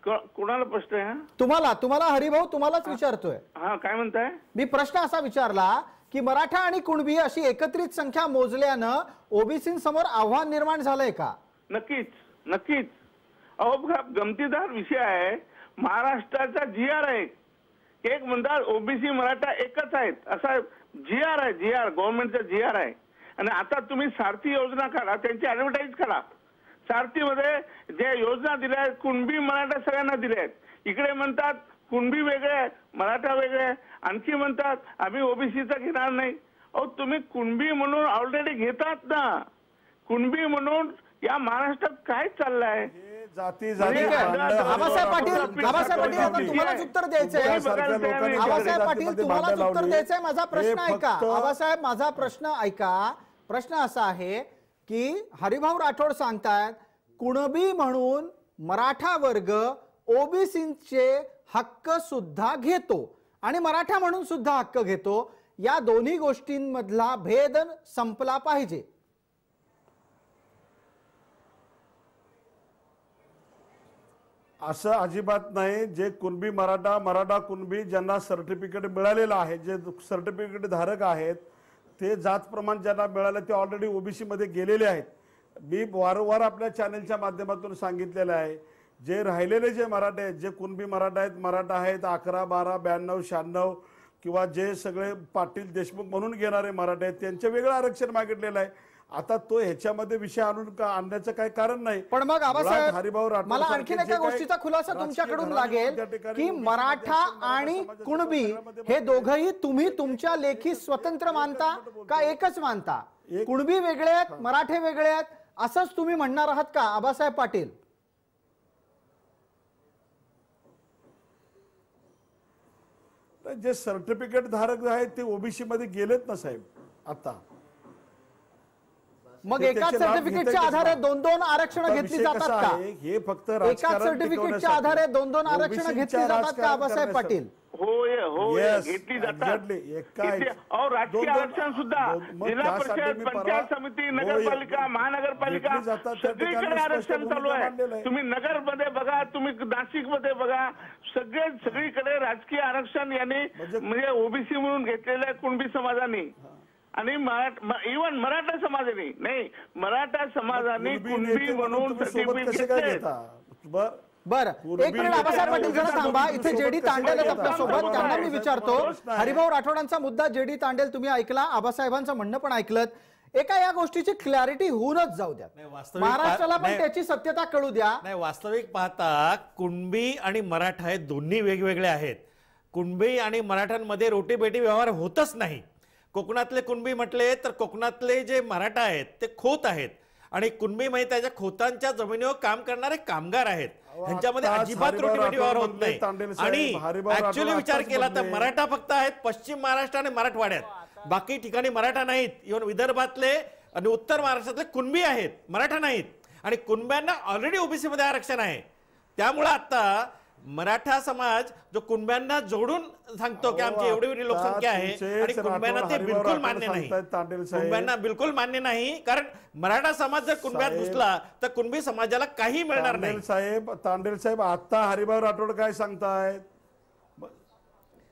कोणाला प्रश्न आहे? तुम्हाला हरिभाऊ, तुम्हालाच विचारतोय. हा, काय म्हणताय? मी प्रश्न असा विचारला की मराठा आणि कुणबी अशी एकत्रित संख्या मोजल्यानं ओबीसींसमोर आव्हान निर्माण झालंय का? नक्कीच नक्कीच. अहो बघा, गमतीदार विषय आहे. महाराष्ट्राचा GR आहे, एक म्हणतात ओबीसी मराठा एकच आहेत असा GR आहे. गव्हर्नमेंटचा GR आहे. आणि आता तुम्ही सारथी योजना काढा, त्यांची ऍडव्हर्टाईज करा. सारथीमध्ये ज्या योजना दिल्या आहेत कुणबी मराठा सगळ्यांना दिल्या आहेत. इकडे म्हणतात कुणबी वेगळे, मराठा वेगळे, आणखी म्हणतात आम्ही ओबीसीचा घेणार नाही. अहो तुम्ही कुणबी म्हणून ऑलरेडी घेतात ना. कुणबी म्हणून या महाराष्ट्रात काय चाललंय? आबासाहेब पाटील तुम्हालाच उत्तर द्यायचंय. आबासाहेब पाटील तुम्हालाच उत्तर द्यायचंय. माझा प्रश्न ऐका आबासाहेब, माझा प्रश्न ऐका. प्रश्न असा आहे की हरिभाऊ राठोड सांगतायत कुणबी म्हणून मराठा वर्ग ओबीसीचे हक्क सुद्धा घेतो आणि मराठा म्हणून सुद्धा हक्क घेतो. या दोन्ही गोष्टींमधला भेद संपला पाहिजे. असं अजिबात नाही. जे कुणबी मराठा, मराठा कुणबी ज्यांना सर्टिफिकेट मिळालेलं आहे, जे सर्टिफिकेट धारक आहेत, ते जात प्रमाण ज्यांना मिळालं ते ऑलरेडी ओबीसी मध्ये गेलेले आहेत. मी वारंवार आपल्या चॅनलच्या माध्यमातून सांगितलेलं आहे, जे राहिलेले जे मराठे आहेत, जे कुणबी मराठा आहेत, 11, 12, 92, 96 किंवा जे सगळे पाटील देशमुख म्हणून घेणारे मराठे आहेत त्यांचे वेगळं आरक्षण मागितलेलं आहे. आता तो ह्याच्यामध्ये विषय आणण्याचं काही कारण नाही. पण मग आबासाहेब, मला आणखीन एका गोष्टीचा खुलासा तुमच्याकडून लागेल की मराठा आणि कुणबी हे दोघंही तुम्ही तुमच्या लेखी स्वतंत्र मानता का एकच मानता? कुणबी वेगळे आहेत, मराठे वेगळे आहेत असंच तुम्ही म्हणणार आहात का आबासाहेब पाटील? जे सर्टिफिकेट धारक आहेत ते ओबीसी मध्ये गेलेत ना साहेब. आता मग एकाच सर्टिफिकेटच्या आधारे 2-2 आरक्षण घेतली जातात का? हे फक्त एकाच सर्टिफिकेटच्या आधारे 2-2 आरक्षण घेतली जातात का आबासाहेब पाटील? घेतली जातात. राजकीय आरक्षण सुद्धा जिल्हा परिषद, पंचायत समिती, नगरपालिका, महानगरपालिका सगळीकडे आरक्षण चालू आहे. तुम्ही नगर मध्ये बघा, तुम्ही नाशिक मध्ये बघा, सगळीकडे राजकीय आरक्षण यांनी म्हणजे ओबीसी म्हणून घेतलेलं आहे कुणबी समाजाने आणि इव्हन मराठा समाजाने नाही, मराठा समाजाने कुणबी म्हणून सर्टिफिकेट घेतले. बरं, एक मिनिट आबासाहेब पाटील जरा थांबा. इथे जेडी तांडेल आहेत आपल्या सोबत, त्यांना मी विचारतो. हरिभाऊ राठोडांचा मुद्दा जेडी तांडेल तुम्ही ऐकला, आबासाहेबांचं म्हणणं पण ऐकलं. एका या गोष्टीची क्लॅरिटी होऊनच जाऊ द्या, महाराष्ट्राला पण त्याची सत्यता कळू द्या. नाही, वास्तविक पाहता कुणबी आणि मराठा हे दोन्ही वेगवेगळे आहेत. कुणबी आणि मराठ्यांमध्ये रोटीबेटी व्यवहार होतच नाही. कोकणातले कुणबी म्हटले तर कोकणातले जे मराठा आहेत ते खोत आहेत आणि कुणबी म्हणजे त्याच्या खोतांच्या जमिनीवर काम करणारे कामगार आहेत. ह्यांच्यामध्ये अजिबात रोटीबेटी व्यवहार होत नाही. आणि ऍक्च्युअली विचार केला तर मराठा फक्त आहेत पश्चिम महाराष्ट्र आणि मराठवाड्यात, बाकी ठिकाणी मराठा नाहीत. इव्हन विदर्भातले आणि उत्तर महाराष्ट्रातले कुणबी आहेत, मराठा नाहीत. आणि कुणब्यांना ऑलरेडी ओबीसी मध्ये आरक्षण आहे. त्यामुळे आता मराठा समाज जो कुणब्यांना जोडून सांगतो की आमची एवढी एवढी लोकसंख्या आहे आणि कुणब्यांना ते बिलकुल मान्य नाही. कुणब्यांना बिलकुल मान्य नाही, कारण मराठा समाज जर कुणब्यात घुसला तर कुणबी समाजाला काही मिळणार नाही. तांडेल साहेब, आता हरिभाऊ राठोड काय सांगतायत?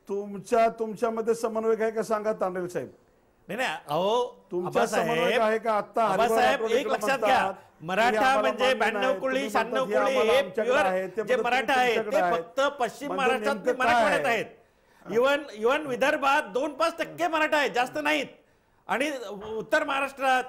तुमच्यामध्ये समन्वय आहे का सांगा तांडेल साहेब. नाही अहो तुमच्या समन्वयक आहे का? आता आबासाहेब एक लक्षात घ्या, मराठा म्हणजे 92 कुळी 96 कुळी हे प्युअर जे मराठा आहेत ते फक्त पश्चिम महाराष्ट्रात मराठवाड्यात आहेत. इव्हन विदर्भात 2-5% मराठा आहेत, जास्त नाहीत. आणि उत्तर महाराष्ट्रात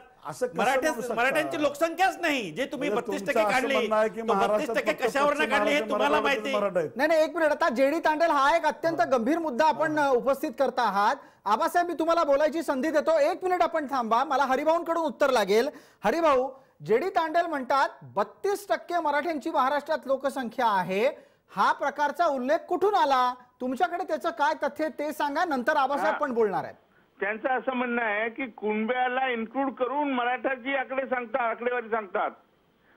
मराठ्यांची लोकसंख्याच नाही. जे तुम्ही 32% काढली, 32% कशावर काढली हे तुम्हाला माहिती. नाही एक मिनिट, आता जेडी तांडेल हा एक अत्यंत गंभीर मुद्दा आपण उपस्थित करता आहात. आबासाहेब मी तुम्हाला बोलायची संधी देतो, 1 मिनिट आपण थांबा, मला हरिभाऊंकडून उत्तर लागेल. हरिभाऊ, जेडी तांडेल म्हणतात 32% मराठ्यांची महाराष्ट्रात लोकसंख्या आहे, हा प्रकारचा उल्लेख कुठून आला? तुमच्याकडे त्याचं काय तथ्य ते सांगा, नंतर आबासाहेब पण बोलणार आहेत. त्यांचं असं म्हणणं आहे की कुणब्याला इन्क्लूड करून मराठाची आकडेवारी सांगतात,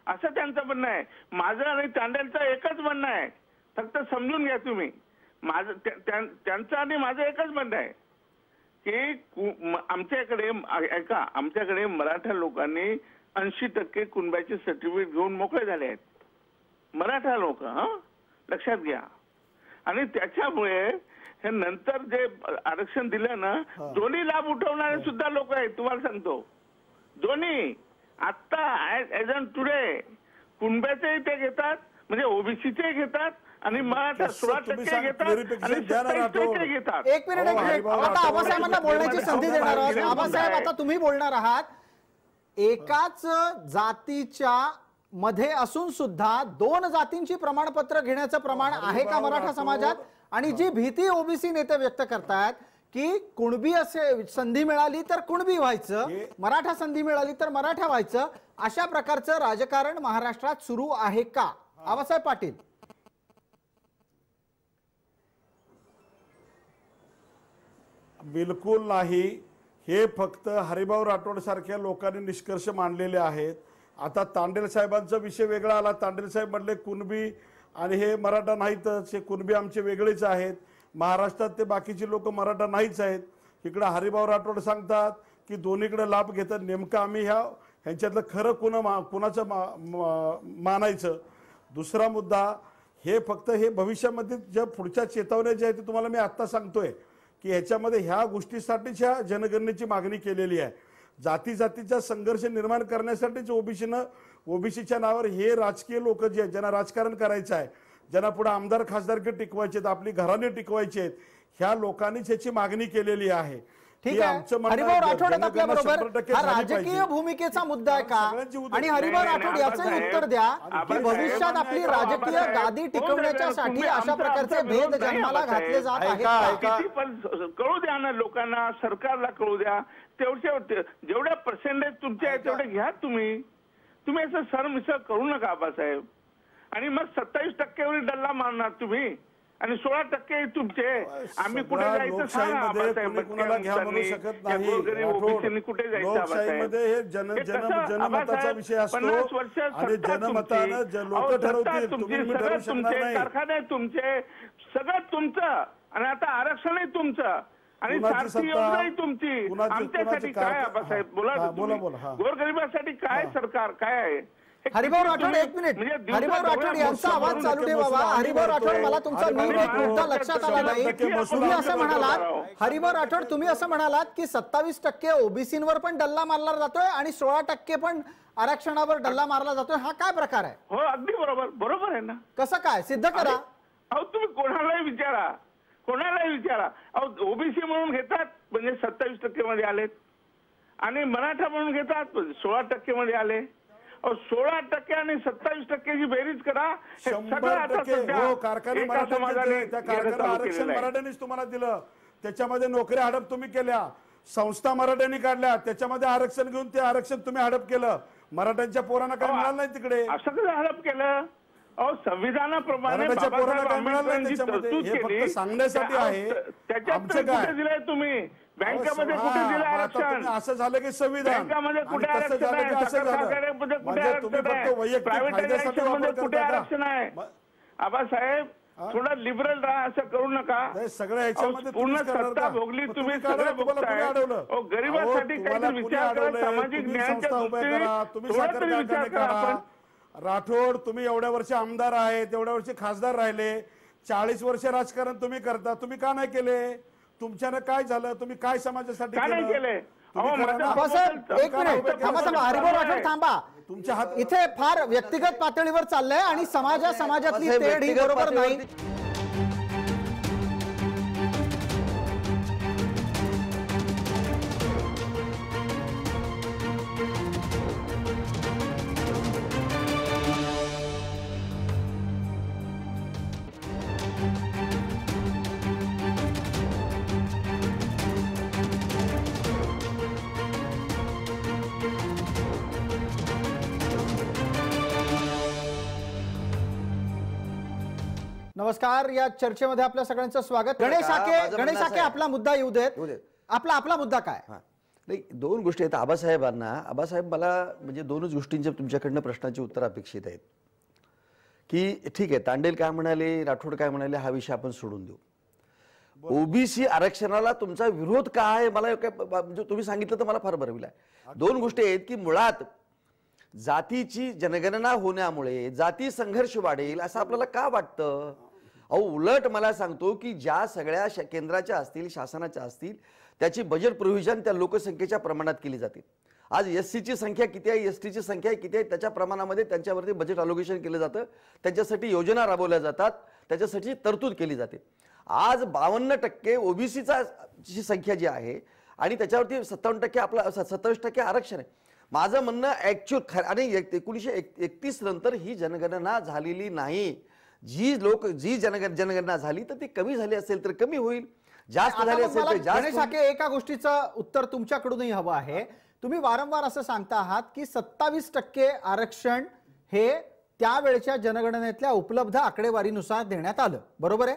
असं त्यांचं म्हणणं आहे. माझं आणि तांडेलचं एकच म्हणणं आहे, फक्त समजून घ्या तुम्ही. माझं त्यांचं आणि माझं एकच म्हणणं आहे की आमच्याकडे मराठा लोकांनी 80% कुणब्याचे सर्टिफिकेट घेऊन मोकळे झाले आहेत, मराठा लोक. लक्षात घ्या. आणि त्याच्यामुळे हे नंतर जे आरक्षण दिलं ना, दोन्ही लाभ उठवणारे सुद्धा लोक आहेत. तुम्हाला सांगतो, दोन्ही आता एज ऑन टुडे कुणब्याचेही ते घेतात, म्हणजे ओबीसीचे घेतात आणि मराठा 16% घेतात आणि 27% घेतात. एक मिनिट आता आबासाहेबांना बोलण्याची संधी देणार आहोत. आबासाहेब आता तुम्ही बोलणार आहात. एकाच जातीच्या मध्ये असून सुद्धा 2 जातींची प्रमाणपत्र घेण्याचं प्रमाण आहे का मराठा समाजात? आणि जी भीती ओबीसी नेते व्यक्त करतात की कुणबी असे संधी मिळाली तर कुणबी व्हायचं, मराठा संधी मिळाली तर मराठा व्हायचं, अशा प्रकारचं राजकारण महाराष्ट्रात सुरू आहे का? आबासाहेब पाटील. बिलकुल नाही. हे फक्त हरिभाऊ राठोड सारख्या लोकांनी निष्कर्ष मांडलेले आहेत. आता तांडेल साहेबांचा विषय वेगळा आला. तांडेल साहेब म्हणले कुणबी आणि हे मराठा नाहीतच, हे कुणबी आमचे वेगळेच आहेत, महाराष्ट्रात ते बाकीचे लोक मराठा नाहीच आहेत. इकडे हरिभाऊ राठोड सांगतात की दोन्हीकडे लाभ घेतात. नेमकं आम्ही ह्यांच्यातलं खरं कुणाचं मानायचं? दुसरा मुद्दा, हे फक्त हे भविष्यामध्ये ज्या पुढच्या चेतावण्या ज्या आहेत ते तुम्हाला मी आत्ता सांगतोय की ह्याच्यामध्ये ह्या गोष्टीसाठीच ह्या जनगणनेची मागणी केलेली आहे. जातीचा संघर्ष निर्माण करण्यासाठीच ओबीसीच्या नावावर हे राजकीय लोक जे आहेत, ज्यांना राजकारण करायचं आहे, ज्यांना पुढे आमदार खासदारकी टिकवायचे आहेत, आपली घराणे टिकवायची आहेत, ह्या लोकांनीच ह्याची मागणी केलेली आहे. ठीक आहे, हरिभाऊ राठोड आपल्या बरोबर. हा राजकीय भूमिकेचा मुद्दा आहे का? आणि हरिभाऊ राठोड याचं उत्तर द्या की भविष्यात आपली राजकीय गादी टिकवण्यासाठी अशा प्रकारचे भेद जन्माला घातले जात आहेत. पण कळू द्या ना लोकांना, सरकारला कळू द्या. जेवढ्या पर्सेंटेज तुमचे आहे तेवढे घ्या तुम्ही असं सरमिसळ करू नका आबासाहेब. आणि मग 27% डल्ला मारणार तुम्ही आणि 16% तुमचे. आम्ही कुठे जायचं सांगा आबासाहेब? कुठे जायचं आबासाहेब? जनमताचा विषय असतो आणि जनमतानं लोक ठरवतील, तुम्ही ठरवू शकणार नाही. कारखाने तुमचे, सगळं तुमचं आणि आता आरक्षणही तुमचं आणि सारखी योजनाही तुमची. आमच्यासाठी काय आबासाहेब? बोला. गोरगरिबासाठी काय सरकार काय आहे? हरिभाऊ राठोड, 1 मिनिट. हरिभाऊ राठोड यांचा आवाज चालू ठेवा. हरिभाऊ राठोड, मला तुमचा नीट एक मुद्दा लक्षात आला नाही. तुम्ही असं म्हणालात, हरिभाऊ राठोड तुम्ही असं म्हणालात की 27% ओबीसींवर पण डल्ला मारला जातोय आणि 16% पण आरक्षणावर डल्ला मारला जातोय. हा काय प्रकार आहे? हो अगदी बरोबर आहे ना. कसं काय सिद्ध करा? अहो तुम्ही कोणालाही विचारा. अहो ओबीसी म्हणून घेतात म्हणजे 27% मध्ये आलेत आणि मराठा म्हणून घेतात 16% मध्ये आले. 16% आणि 27%ची बेरीज करा. कारखाने आरक्षण मराठ्यांनीच तुम्हाला दिलं, त्याच्यामध्ये नोकऱ्या हडप तुम्ही केल्या. संस्था मराठ्यांनी काढल्या, त्याच्यामध्ये आरक्षण घेऊन ते आरक्षण तुम्ही हडप केलं. मराठ्यांच्या पोरांना काय मिळालं नाही तिकडे. असं कसं हडप केलं? संविधानाप्रमाणे सांगण्यासाठी आहे. कुठे दिलंय तुम्ही? बँकेमध्ये कुठे दिलं आरक्षण? असं झालं की संविधान बँकामध्ये कुठे आरक्षण आहे? कुठे आरक्षण आहे? आबासाहेब थोडा लिबरल राहा, असं करू नका. सगळं पूर्ण सत्ता भोगली तुम्ही, सगळं बघताय. गरीबासाठी काही विचार करा, सामाजिक न्यायाच्या दृष्टीने थोडा तरी विचार करा. आपण राठोड, तुम्ही एवढ्या वर्ष आमदार आहेत, एवढ्या वर्ष खासदार राहिले, 40 वर्ष राजकारण तुम्ही करता, तुम्ही का नाही केले? तुमच्यानं काय झालं, तुम्ही काय समाजासाठी काय नाही केलंय? तुम्ही अहो, करा माझ्या ना. आबासाहेब एक मिनिट थांबा थांबा, हरिभाऊ राठोड थांबा. तुमच्या हात इथे फार व्यक्तिगत पातळीवर चाललंय आणि समाजातली साहेब, तेढ ही व्यक्तिगत बरोबर नाही. पातळीवरती- नमस्कार, या चर्चेमध्ये आपल्या सगळ्यांचं स्वागत. गणेश माझं आके म्हणणं असं आहे- आपला मुद्दा येऊ देत. येऊ देत. आपला मुद्दा काय? हां नाही, दोन गोष्टी आहेत. आबासाहेब मला म्हणजे दोनच गोष्टींच्या तुमच्याकडनं प्रश्नाची उत्तर अपेक्षित आहेत. की ठीक आहे, तांडेल काय म्हणाले, राठोड काय म्हणाले, हा विषय आपण सोडून देऊ. ओबीसी आरक्षणाला तुमचा विरोध काय आहे मला म्हणजे तुम्ही सांगितलं तर मला फार बरं आहे. दोन गोष्टी आहेत की मुळात जातीची जनगणना होण्यामुळे जाती संघर्ष वाढेल असं आपल्याला का वाटतं? अहो, उलट मला सांगतो की ज्या सगळ्या केंद्राच्या असतील, शासनाच्या असतील, त्याची बजेट प्रोव्हिजन त्या लोकसंख्येच्या प्रमाणात केली जाते. आज एससीची संख्या किती आहे, एसटीची संख्या किती आहे, त्याच्या प्रमाणामध्ये त्यांच्यावरती बजेट अलोकेशन केलं जातं, त्यांच्यासाठी योजना राबवल्या जातात, त्याच्यासाठी तरतूद केली जाते. आज 52% ओबीसीचा ची संख्या जी आहे आणि त्याच्यावरती 57% आपला 27% आरक्षण आहे. माझं म्हणणं ऍक्च्युअल आणि 1931 नंतर ही जनगणना झालेली नाही. जी जनगणना झाली तर ती कमी झाली असेल तर कमी होईल, जास्त झाली असेल तर जास्त. गणेश आके, एका गोष्टीचं उत्तर तुमच्याकडूनही हवं आहे. तुम्ही वारंवार असं सांगता आहात की 27% आरक्षण हे त्यावेळच्या जनगणनेतल्या उपलब्ध आकडेवारीनुसार देण्यात आलं, बरोबर आहे?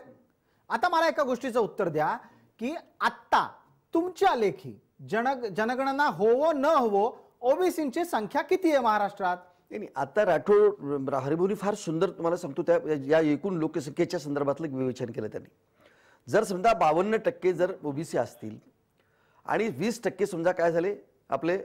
आता मला एका गोष्टीचं उत्तर द्या की आत्ता तुमच्या लेखी जनगणना होवो न होवो ओबीसींची संख्या किती आहे महाराष्ट्रात? नाही, आता राठोड हरिभाऊनी फार सुंदर तुम्हाला सांगतो त्या या एकूण लोकसंख्येच्या संदर्भातलं विवेचन केलं त्यांनी. जर समजा 52% जर ओबीसी असतील आणि 20% समजा काय झाले आपले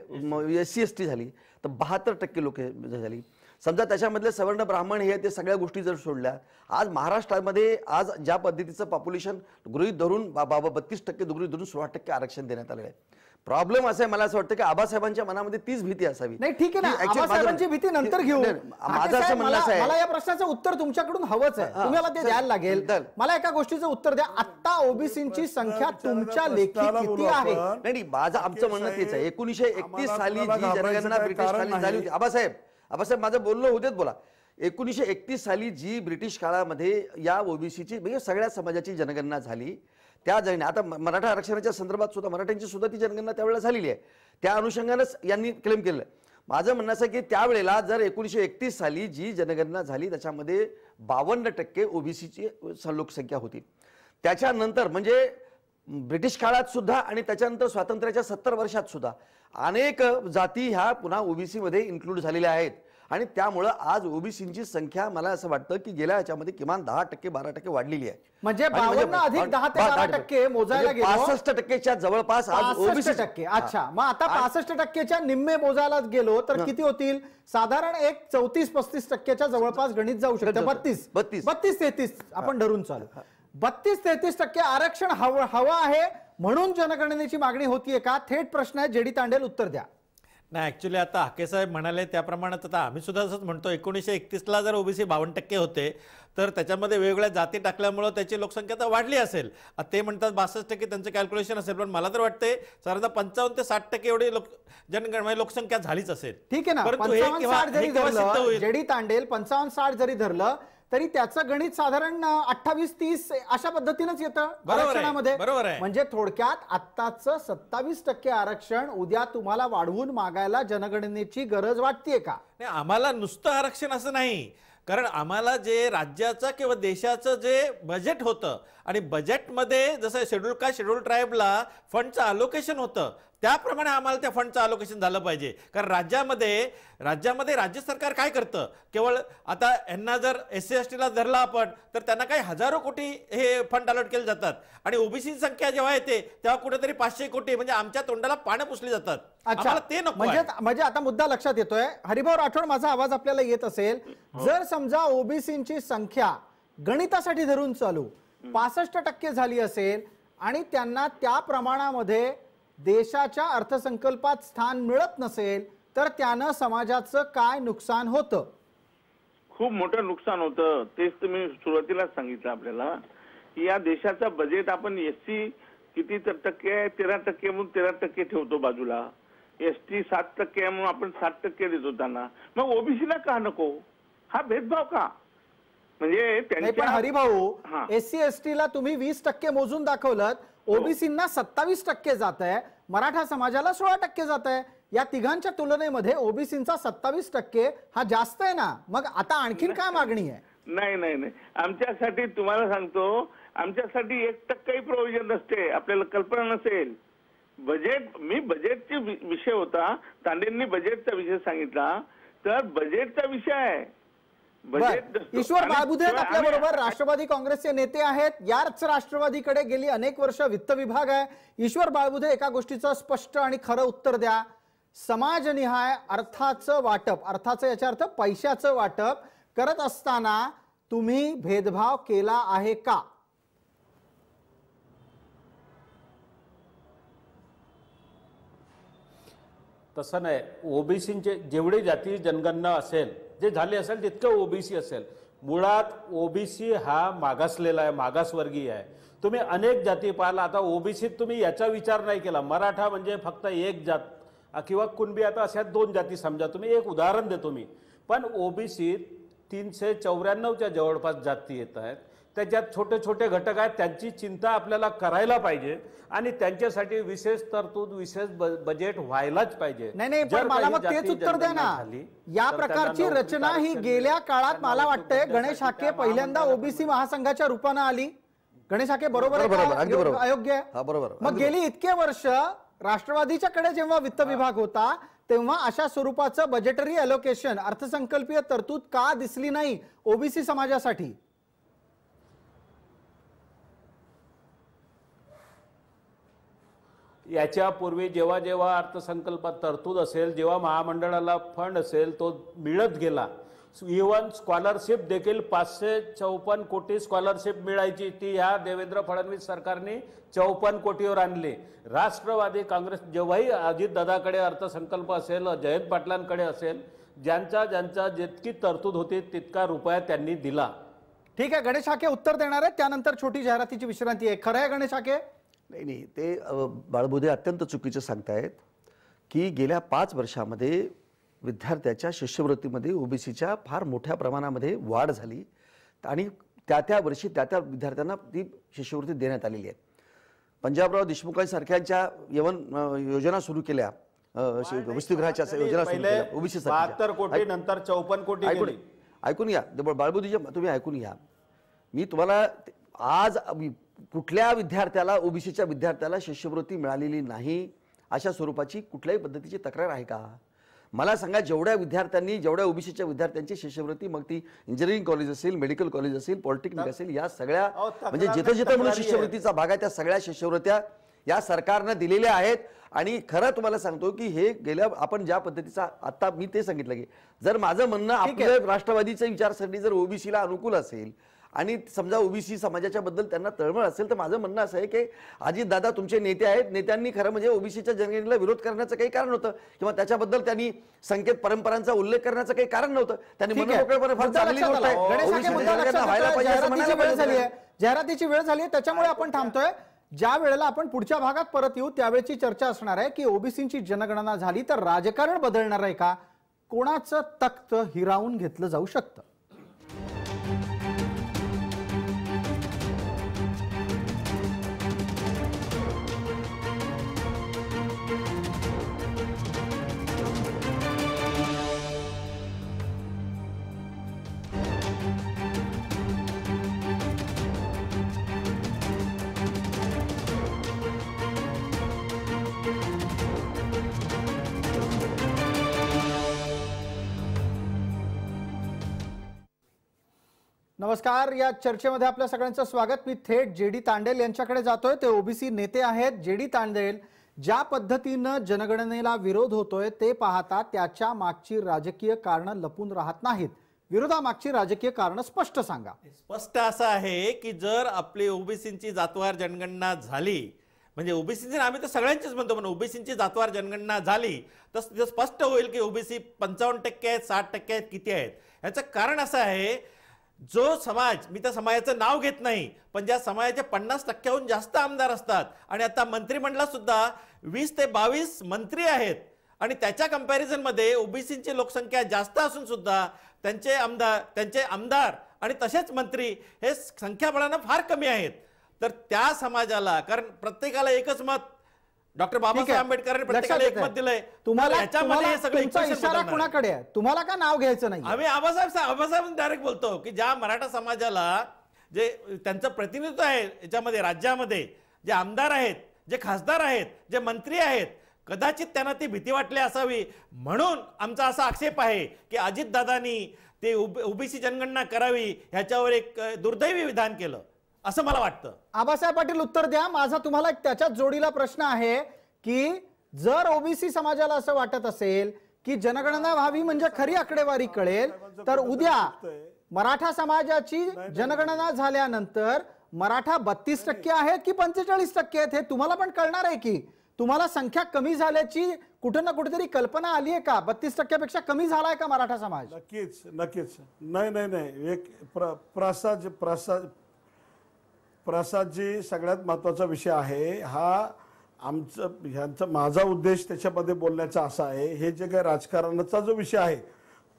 SC ST झाली तर 72% लोक झाली. समजा त्याच्यामधले सवर्ण ब्राह्मण हे ते सगळ्या गोष्टी जर सोडल्या, आज महाराष्ट्रामध्ये आज ज्या पद्धतीचं पॉप्युलेशन गृहीत धरून 32% गृहीत धरून 16% आरक्षण देण्यात आलेलं आहे. प्रॉब्लेम असं आहे, मला असं वाटतं की आबासाहेबांच्या मनामध्ये तीच भीती असावी. नाही, ठीक आहे ना, आबासाहेबांची भीती नंतर घेऊ. माझं असं म्हणणं आहे, मला या प्रश्नाचं उत्तर तुमच्याकडून हवंच आहे, तुम्हाला ते द्यायला लागेल. मला एका गोष्टीचं उत्तर द्या, आता ओबीसींची संख्या तुमच्या लेखी किती आहे? नाही, माझं आमचं म्हणणं तेच आहे. 1931 साली जी जनगणना ब्रिटिश काळात झाली होती, आबासाहेब माझं बोलणं होतेच बोला. 1931 साली जी ब्रिटिश काळामध्ये या ओबीसीची म्हणजे सगळ्या समाजाची जनगणना झाली, त्या आता मराठा आरक्षणाच्या संदर्भात सुद्धा मराठ्यांची सुद्धा ती जनगणना त्यावेळेला झालेली आहे. त्या अनुषंगानेच यांनी क्लेम केलं. माझं म्हणणं असं की त्यावेळेला जर 1931 साली जी जनगणना झाली त्याच्यामध्ये 52% ओबीसीची लोकसंख्या होती. त्याच्यानंतर म्हणजे ब्रिटिश काळात सुद्धा आणि त्याच्यानंतर स्वातंत्र्याच्या 70 वर्षात सुद्धा अनेक जाती ह्या पुन्हा ओबीसी मध्ये इन्क्लूड झालेल्या आहेत आणि त्यामुळे आज ओबीसींची संख्या मला असं वाटतं की गेल्या याच्यामध्ये किमान 10% 12% वाढलेली आहे. म्हणजे 52 अधिक 10 ते 12% मोजायला गेलो 65%च्या जवळपास आज ओबीसी. अच्छा, मग आता 65%च्या निम्मे मोजायला गेलो तर किती होतील? साधारण एक 34-35% जवळपास गणित जाऊ शकतं. 32-33 आपण धरून चालू. 32-33% आरक्षण हवं आहे म्हणून जनगणनेची मागणी होतीये का? थेट प्रश्न आहे. जेडी तांडेल, उत्तर द्या. नाही, ऍक्च्युली आता हाकेसाहेब म्हणाले त्याप्रमाणे आता आम्ही सुद्धा असंच म्हणतो. 1931ला जर ओबीसी 52% होते तर त्याच्यामध्ये वेगवेगळ्या जाती टाकल्यामुळं त्याची लोकसंख्या तर वाढली असेल. ते म्हणतात 62% त्यांचं कॅल्क्युलेशन असेल, पण मला तर वाटते साधारण 55 ते 60% एवढी जनगणना लोकसंख्या झालीच असेल. ठीक आहे ना, 55-60 जरी धरलं, जेडी तांडेल 55-60 जरी धरलं तरी त्याचं गणित साधारण 28-30 अशा पद्धतीनेच येतं आरक्षणामध्ये. बरोबर आहे. म्हणजे थोडक्यात आत्ताचं 27% आरक्षण उद्या तुम्हाला वाढवून मागायला जनगणनेची गरज वाटतेय का? नाही, आम्हाला नुसतं आरक्षण असं नाही, कारण आम्हाला जे राज्याचं किंवा देशाचं जे बजेट होतं आणि बजेटमध्ये जसं शेड्यूल ट्राईबला फंडचं अलोकेशन होतं त्याप्रमाणे आम्हाला त्या फंडचं अलोकेशन झालं पाहिजे. कारण राज्यामध्ये राज्य सरकार काय करतं, केवळ आता यांना जर SC ST ला धरला आपण तर त्यांना काही हजारो कोटी हे फंड अलॉट केले जातात आणि ओबीसी संख्या जेव्हा येते तेव्हा कुठेतरी 500 कोटी म्हणजे आमच्या तोंडाला पानं पुसली जातात. आम्हाला ते नको. म्हणजे आता मुद्दा लक्षात येतोय. हरिभाऊ राठोड, माझा आवाज आपल्याला येत असेल. जर समजा ओबीसींची संख्या गणितासाठी धरून चालू 65% झाली असेल आणि त्यांना त्या प्रमाणामध्ये देशाच्या अर्थसंकल्पात स्थान मिळत नसेल तर त्यानं समाजाचं काय नुकसान होतं? खूप मोठं नुकसान होतं. तेच तुम्ही सुरुवातीलाच सांगितलं आपल्याला. या देशाचा बजेट आपण एससी किती टक्के आहे, 13% म्हणून 13% ठेवतो बाजूला. एसटी 7% आहे म्हणून आपण 7% देतो त्यांना. मग ओबीसीला का नको? हा भेदभाव का? म्हणजे पण हरिभाऊ, एससी एसटी ला तुम्ही 20% मोजून दाखवलं, ओबीसींना 27% जात आहे, मराठा समाजाला 16% जात आहे. या तिघांच्या तुलनेमध्ये ओबीसींचा 27% हा जास्त आहे ना. मग आता आणखीन काय मागणी आहे? नाही नाही नाही, आमच्यासाठी तुम्हाला सांगतो, आमच्यासाठी 1% प्रोव्हिजन नसते. आपल्याला कल्पना नसेल. बजेट, मी बजेटचा विषय होता, तांडेंनी बजेटचा विषय सांगितला, तर बजेटचा विषय आहे. ईश्वर बाळबुधे आपल्या बरोबर राष्ट्रवादी काँग्रेसचे नेते आहेत. याच राष्ट्रवादीकडे गेली अनेक वर्ष वित्त विभाग आहे. ईश्वर बाळबुधे, एका गोष्टीचं स्पष्ट आणि खरं उत्तर द्या. समाजनिहाय अर्थाचं वाटप, अर्थाचं याचा अर्थ पैशाचं वाटप करत असताना तुम्ही भेदभाव केला आहे का? तसं नाही. ओबीसीचे जेवढी जाती जनगणना असेल, जे झाले असेल तितकं ओबीसी असेल. मुळात ओबीसी हा मागासलेला आहे, मागासवर्गीय आहे. तुम्ही अनेक जाती पाहिला. आता ओबीसीत तुम्ही याचा विचार नाही केला. मराठा म्हणजे फक्त एक जात किंवा कुणबी, आता अशा 2 जाती समजा. तुम्ही एक उदाहरण देतो मी. पण ओबीसीत 394च्या जवळपास जाती येत आहेत. त्याच्यात छोटे छोटे घटक आहेत. त्यांची चिंता आपल्याला करायला पाहिजे आणि त्यांच्यासाठी विशेष तरतूद, विशेष बजेट व्हायलाच पाहिजे. नाही, पण मला मग तेच उत्तर द्या ना. या प्रकारची रचना ही गेल्या काळात मला वाटतंय गणेश हाके पहिल्यांदा ओबीसी महासंघाच्या रूपाने आली. गणेश हाके बरोबर अयोग्य आहे? बरोबर. मग गेली इतके वर्ष राष्ट्रवादीच्याकडे जेव्हा वित्त विभाग होता तेव्हा अशा स्वरूपाचं बजेटरी अलोकेशन, अर्थसंकल्पीय तरतूद का दिसली नाही ओबीसी समाजासाठी? याच्यापूर्वी जेव्हा जेव्हा अर्थसंकल्पात तरतूद असेल, जेव्हा महामंडळाला फंड असेल, तो मिळत गेला. इव्हन स्कॉलरशिप देखील 554 कोटी स्कॉलरशिप मिळायची, ती ह्या देवेंद्र फडणवीस सरकारने 54 कोटीवर आणली. राष्ट्रवादी काँग्रेस जेव्हाही अजितदादाकडे अर्थसंकल्प असेल, जयंत पाटलांकडे असेल, ज्यांचा जितकी तरतूद होती तितका रुपया त्यांनी दिला. ठीक आहे, गणेश हाके उत्तर देणार आहे, त्यानंतर छोटी जाहिरातीची विश्रांती आहे. खरं आहे गणेश हाके? नाही, ते बाळबुधे अत्यंत चुकीचं सांगतायत की गेल्या 5 वर्षामध्ये विद्यार्थ्याच्या शिष्यवृत्तीमध्ये ओबीसीच्या फार मोठ्या प्रमाणामध्ये वाढ झाली आणि त्या वर्षी त्या विद्यार्थ्यांना ती शिष्यवृत्ती देण्यात आलेली आहे. पंजाबराव देशमुखांसारख्यांच्या यवन योजना सुरू केल्या, वसतिगृहाच्या योजना सुरू केल्या ओबीसी 72 कोटी नंतर 54 कोटी. ऐकून घ्या बाळबुधे, तुम्ही ऐकून घ्या. मी तुम्हाला आज कुठल्या विद्यार्थ्याला, ओबीसीच्या विद्यार्थ्याला शिष्यवृत्ती मिळालेली नाही अशा स्वरूपाची कुठल्याही पद्धतीची तक्रार आहे का? मला सांगा, जेवढ्या ओबीसीच्या विद्यार्थ्यांची शिष्यवृत्ती, मग ती इंजिनिअरिंग कॉलेज असेल, मेडिकल कॉलेज असेल, पॉलिटेक्निक असेल, या सगळ्या म्हणजे जिथे म्हणून शिष्यवृत्तीचा भाग आहे त्या सगळ्या शिष्यवृत्त्या या सरकारनं दिलेल्या आहेत. आणि खरं तुम्हाला सांगतो की हे गेल्या आपण ज्या पद्धतीचा आता मी ते सांगितलं की जर माझं म्हणणं आपलं राष्ट्रवादीचं विचारसरणी जर ओबीसीला अनुकूल असेल आणि समजा ओबीसी समाजाच्या बद्दल त्यांना तळमळ असेल, तर माझं म्हणणं असं आहे की अजितदादा तुमचे नेते आहेत, नेत्यांनी खरं म्हणजे ओबीसीच्या जनगणनेला विरोध करण्याचं काही कारण नव्हतं किंवा त्याच्याबद्दल त्यांनी संकेत परंपरांचा उल्लेख करण्याचं काही कारण नव्हतं. त्यांनी मनमोकळेपणे फार चांगली गोष्ट आहे. जाहिरातीची वेळ झाली आहे, त्याच्यामुळे आपण थांबतोय. ज्या वेळेला आपण पुढच्या भागात परत येऊ त्यावेळेची चर्चा असणार आहे की ओबीसीची जनगणना झाली तर राजकारण बदलणार आहे का, कोणाचं तख्त हिरावून घेतलं जाऊ शकतं. नमस्कार, या चर्चेमध्ये आपल्या सगळ्यांचं स्वागत. मी थेट जेडी तांडेल यांच्याकडे जातोय. ते ओबीसी नेते आहेत. जेडी तांडेल, ज्या पद्धतीनं जनगणनेला विरोध होतोय ते पाहता त्याच्या मागची राजकीय कारणं लपून राहत नाहीत. विरोधामागची राजकीय कारण स्पष्ट सांगा. स्पष्ट असं आहे की जर आपली ओबीसींची जातवार जनगणना झाली, म्हणजे ओबीसींची आम्ही तर सगळ्यांचीच म्हणतो, पण ओबीसींची जातवार जनगणना झाली तर तिथं स्पष्ट होईल की ओबीसी 55% आहेत, 60% आहेत, किती आहेत. याचं कारण असं आहे, जो समाज, मी त्या समाजाचं नाव घेत नाही, पण ज्या समाजाचे 50%हून जास्त आमदार असतात आणि आता मंत्रिमंडळात सुद्धा 20 ते 22 मंत्री आहेत आणि त्याच्या कंपॅरिझनमध्ये ओबीसींची लोकसंख्या जास्त असून सुद्धा त्यांचे आमदार आणि तसेच मंत्री हे संख्याबळानं फार कमी आहेत. तर त्या समाजाला, कारण प्रत्येकाला एकच मत, डॉक्टर बाबासाहेब आंबेडकरांनी प्रत्येकाला एक मत दिलंय. तुम्हाला याच्यामध्ये हे सगळे तुमचा इशारा कुणाकडे आहे? तुम्हाला का नाव घ्यायचं नाही? आम्ही आबासाहेब डायरेक्ट बोलतो की ज्या मराठा समाजाला जे त्यांचं प्रतिनिधित्व आहे याच्यामध्ये, राज्यामध्ये जे आमदार आहेत, जे खासदार आहेत, जे मंत्री आहेत, कदाचित त्यांना ती भीती वाटली असावी, म्हणून आमचा असा आक्षेप आहे की अजितदादांनी ते ओबीसी जनगणना करावी ह्याच्यावर एक दुर्दैवी विधान केलं असं मला वाटतं. आबासाहेब पाटील उत्तर द्या. माझा तुम्हाला एक त्याच्याच जोडीला प्रश्न आहे की जर ओबीसी समाजाला असं वाटत असेल की जनगणना व्हावी म्हणजे खरी आकडेवारी कळेल, तर उद्या मराठा समाजाची जनगणना झाल्यानंतर मराठा 32% आहेत की 45% आहेत हे तुम्हाला पण कळणार आहे की? तुम्हाला संख्या कमी झाल्याची कुठं ना कुठेतरी कल्पना आली आहे का? 32% पेक्षा कमी झालाय का मराठा समाज? नक्कीच नक्कीच. नाही, एक प्रसादजी सगळ्यात महत्त्वाचा विषय आहे हा. ह्यांचा माझा उद्देश त्याच्यामध्ये बोलण्याचा असा आहे, हे जे काही राजकारणाचा जो विषय आहे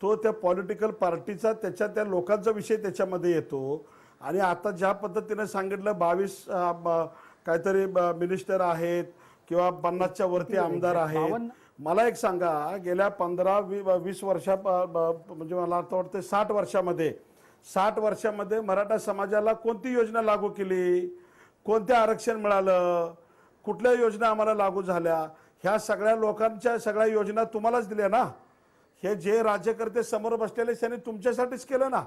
तो त्या पॉलिटिकल पार्टीचा, त्या लोकांचा विषय त्याच्यामध्ये येतो. आणि आता ज्या पद्धतीने सांगितलं 22 काहीतरी मिनिस्टर आहेत किंवा 50च्या वरती आमदार आहेत. मला एक सांगा, गेल्या 15-20 वर्षा म्हणजे मला वाटतं 60 वर्षामध्ये मराठा समाजाला कोणती योजना लागू केली, कोणते आरक्षण मिळालं, कुठल्या योजना आम्हाला लागू झाल्या? ह्या सगळ्या लोकांच्या सगळ्या योजना तुम्हालाच दिल्या ना. हे जे राज्यकर्ते समोर बसलेले त्यांनी तुमच्यासाठीच केलं ना,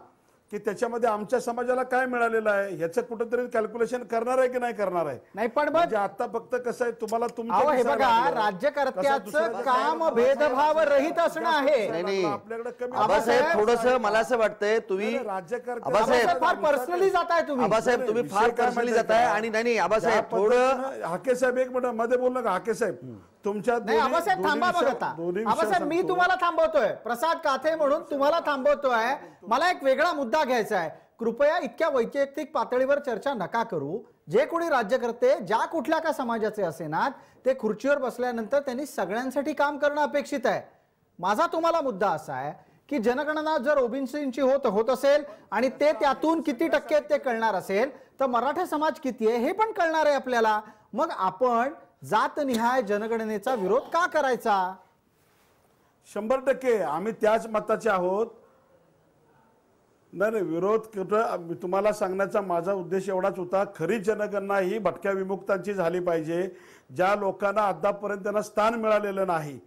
की त्याच्यामध्ये आमच्या समाजाला काय मिळालेलं आहे ह्याचं कुठेतरी कॅल्क्युलेशन करणार आहे की नाही करणार आहे? नाही, पण आता फक्त कसं आहे, तुम्हाला हे बघा, राज्यकर्त्याचं काम भेदभाव रहित असणं आहे. आपल्याकडे आबासाहेब थोडस मला असं वाटतंय तुम्ही राज्यकर्ते फार पर्सनली जाताय तुम्ही. आबासाहेब तुम्ही फार पर्सनली जाताय. आणि नाही आबासाहेब थोडं, हाके साहेब एक मिनिट मध्ये बोललं का? हाके साहेब तुमच्या आबासाहेब थांबा बघ आता. आबासाहेब मी तुम्हाला थांबवतोय, प्रसाद काथे म्हणून तुम्हाला थांबवतोय. मला एक वेगळा मुद्दा घ्यायचा आहे. कृपया इतक्या वैयक्तिक पातळीवर चर्चा नका करू. जे कोणी राज्यकर्ते ज्या कुठल्या का समाजाचे असेनात ते खुर्चीवर बसल्यानंतर त्यांनी सगळ्यांसाठी काम करणं अपेक्षित आहे. माझा तुम्हाला मुद्दा असा आहे की जनगणना जर ओबीसींची होत असेल आणि ते त्यातून किती टक्के ते कळणार असेल, तर मराठा समाज किती आहे हे पण कळणार आहे आपल्याला. मग आपण जातनिहाय जनगणनेचा विरोध का करायचा? 100% आम्ही त्याच मताचे आहोत. नाही, विरोध कुठं, तुम्हाला सांगण्याचा माझा उद्देश एवढाच होता, खरी जनगणना ही भटक्या विमुक्तांची झाली पाहिजे. ज्या लोकांना आतापर्यंत त्यांना स्थान मिळालेलं नाही,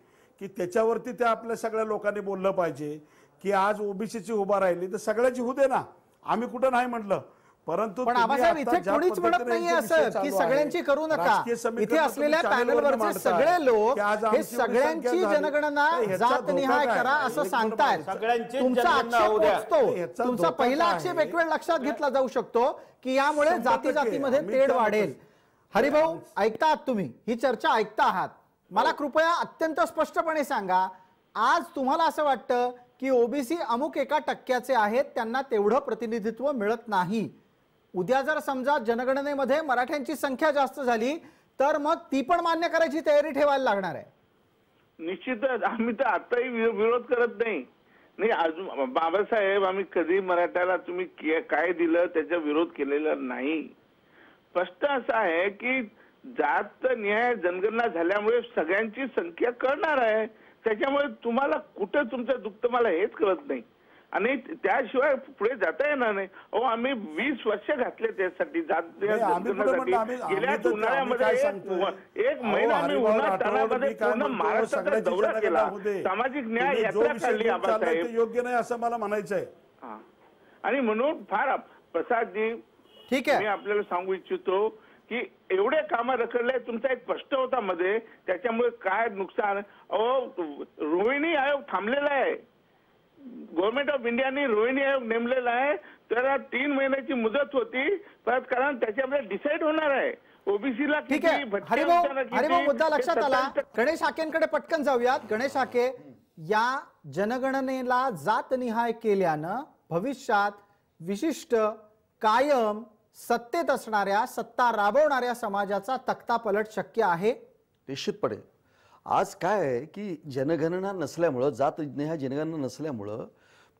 की त्याच्यावरती त्या आपल्या सगळ्या लोकांनी बोललं पाहिजे की आज ओबीसीची उभा राहिली तर सगळ्याची होऊ दे ना, आम्ही कुठं नाही म्हटलं. परंतु पण आबासाहेब इथे कोणीच म्हणत नाहीये असं की सगळ्यांची करू नका. इथे असलेल्या पॅनलवरचे सगळे लोक हे सगळ्यांची जनगणना जातनिहाय करा असं सांगतायत. तुमचा आक्षेप पोचतो. तुमचा पहिला आक्षेप एक वेळ लक्षात घेतला जाऊ शकतो की यामुळे जाती जातीमध्ये तेढ वाढेल. हरिभाऊ ऐकता आहात तुम्ही? ही चर्चा ऐकता आहात? मला कृपया अत्यंत स्पष्टपणे सांगा, आज तुम्हाला असं वाटतं की ओबीसी अमुक एका टक्क्याचे आहेत, त्यांना तेवढं प्रतिनिधित्व मिळत नाही. उद्या जर समजा जनगणनेमध्ये मराठ्यांची संख्या जास्त झाली तर मग ती पण मान्य करायची तयारी ठेवायला लागणार आहे. निश्चितच. आम्ही तर आताही विरोध करत नाही. अजून बाबासाहेब, आम्ही कधी मराठ्याला तुम्ही काय दिलं त्याचा विरोध केलेला नाही. स्पष्ट असं आहे की जात न्याय जनगणना झाल्यामुळे सगळ्यांची संख्या कळणार आहे. त्याच्यामुळे तुम्हाला कुठं तुमचं दुःख मला हेच कळत नाही आणि त्याशिवाय पुढे जाता येणार नाही. अहो, आम्ही 20 वर्ष घातले त्यासाठी, गेल्याच उन्हाळ्यामध्ये एक महिना आम्ही उन्हाळ्यामध्ये पूर्ण महाराष्ट्राचा दौरा केला, सामाजिक न्याय यात्रा काढली. आबासाहेब योग्य नाही असं मला म्हणायचं आहे. आणि म्हणून फार प्रसादजी, ठीक आहे, मी आपल्याला सांगू इच्छितो की एवढे कामं रखडले. तुमचा एक प्रश्न होता मध्ये, त्याच्यामुळे काय नुकसान. अहो, रोहिणी आयोग थांबलेला आहे. गव्हर्नमेंट ऑफ इंडियाने रोहिणी आयोग नेमलेला आहे. त्याला 3 महिन्याची मुदत होती, परत कारण त्याच्यामध्ये डिसाईड होणार आहे ओबीसीला ठीक आहे. हरिभाऊ मुद्दा लक्षात आला. गणेश हाकेंकडे पटकन जाऊयात. गणेश हाके, या जनगणनेला जातनिहाय केल्यानं भविष्यात विशिष्ट कायम सत्तेत असणाऱ्या, सत्ता राबवणाऱ्या समाजाचा तख्तापलट शक्य आहे? निश्चितपणे. आज काय आहे की जनगणना नसल्यामुळं, जातनिहाय जनगणना नसल्यामुळं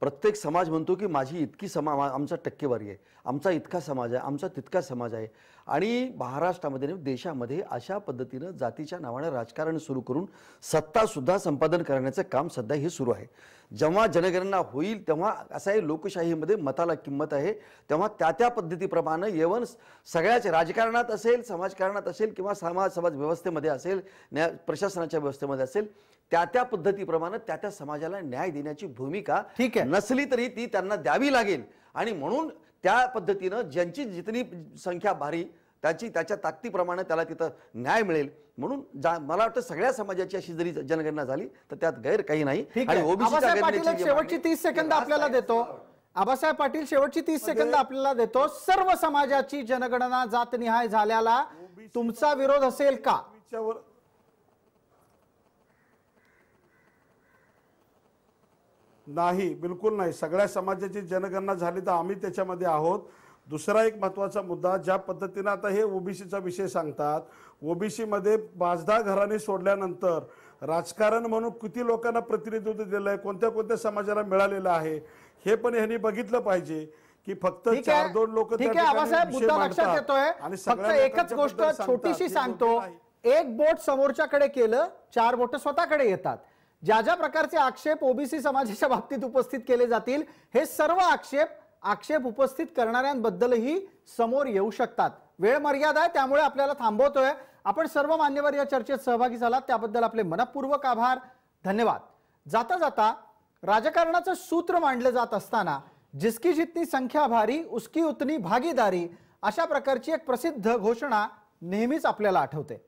प्रत्येक समाज म्हणतो की माझी इतकी आमचा टक्केवारी आहे, आमचा इतका समाज आहे, आमचा तितका समाज आहे. आणि महाराष्ट्रामध्ये देशामध्ये अशा पद्धतीनं जातीच्या नावानं राजकारण सुरू करून सत्तासुद्धा संपादन करण्याचं काम सध्या हे सुरू आहे. जेव्हा जनगणना होईल तेव्हा असं आहे, लोकशाहीमध्ये मताला किंमत आहे. तेव्हा त्या पद्धतीप्रमाणे येवन सगळ्याच राजकारणात असेल, समाजकारणात असेल किंवा समाज व्यवस्थेमध्ये असेल, प्रशासनाच्या व्यवस्थेमध्ये असेल, त्या पद्धतीप्रमाणे त्या समाजाला न्याय देण्याची भूमिका नसली तरी ती त्यांना द्यावी लागेल. आणि म्हणून त्या पद्धतीनं ज्यांची जितनी संख्या भारी त्याच्या ताकदीप्रमाणे त्याला तिथं न्याय मिळेल. म्हणून मला वाटतं सगळ्या समाजाची अशी जरी जनगणना झाली तर त्यात गैर काही नाही. आणि आबासाहेब पाटील शेवटची 30 सेकंद आपल्याला देतो. आबासाहेब पाटील शेवटची 30 सेकंद आपल्याला देतो. सर्व समाजाची जनगणना जातनिहाय झाल्याला तुमचा विरोध असेल का? नाही, बिलकुल नाही. सगळ्या समाजाची जनगणना झाली तर आम्ही त्याच्यामध्ये आहोत. दुसरा एक महत्त्वाचा मुद्दा, ज्या पद्धतीनं आता हे ओबीसीचा विषय सांगतात, ओबीसी मध्ये 5-10 घराणे सोडल्यानंतर राजकारण म्हणून किती लोकांना प्रतिनिधित्व दिलं आहे, कोणत्या कोणत्या समाजाला मिळालेलं आहे, हे पण ह्यांनी बघितलं पाहिजे. की फक्त 4-2 लोक ठीक आहे. आबासाहेब मुद्दा लक्षात येतोय. फक्त एकच गोष्ट छोटीशी सांगतो, एक बोट समोरच्याकडे केलं 4 बोट स्वतःकडे येतात. ज्या ज्या प्रकारचे आक्षेप ओबीसी समाजाच्या बाबतीत उपस्थित केले जातील, हे सर्व आक्षेप उपस्थित करणाऱ्यांबद्दलही समोर येऊ शकतात. वेळ मर्यादा आहे, त्यामुळे आपल्याला थांबवतोय. आपण सर्व मान्यवर या चर्चेत सहभागी झालात त्याबद्दल आपले मनपूर्वक आभार, धन्यवाद. जाता जाता राजकारणाचं सूत्र मांडलं जात असताना जिसकी जितनी संख्या भारी उसकी उतनी भागीदारी, अशा प्रकारची एक प्रसिद्ध घोषणा नेहमीच आपल्याला आठवते.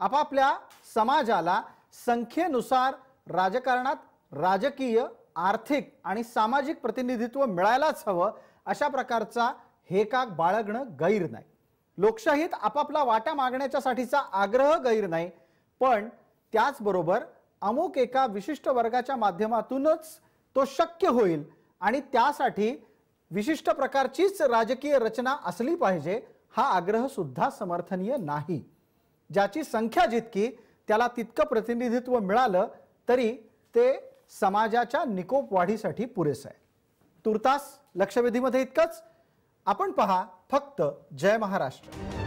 आपापल्या समाजाला संख्येनुसार राजकारणात राजकीय, आर्थिक आणि सामाजिक प्रतिनिधित्व मिळायलाच हवं, अशा प्रकारचा हेकाक बाळगणं गैर नाही. लोकशाहीत आपापला वाटा मागण्याच्यासाठीचा आग्रह गैर नाही, पण त्याचबरोबर अमुक एका विशिष्ट वर्गाच्या माध्यमातूनच तो शक्य होईल आणि त्यासाठी विशिष्ट प्रकारचीच राजकीय रचना असली पाहिजे, हा आग्रह सुद्धा समर्थनीय नाही. ज्याची संख्या जितकी त्याला तितकं प्रतिनिधित्व मिळालं तरी ते समाजाच्या निकोप वाढीसाठी पुरेसं आहे. तुर्तास लक्षवेधीमध्ये इतकंच. आपण पहा फक्त जय महाराष्ट्र.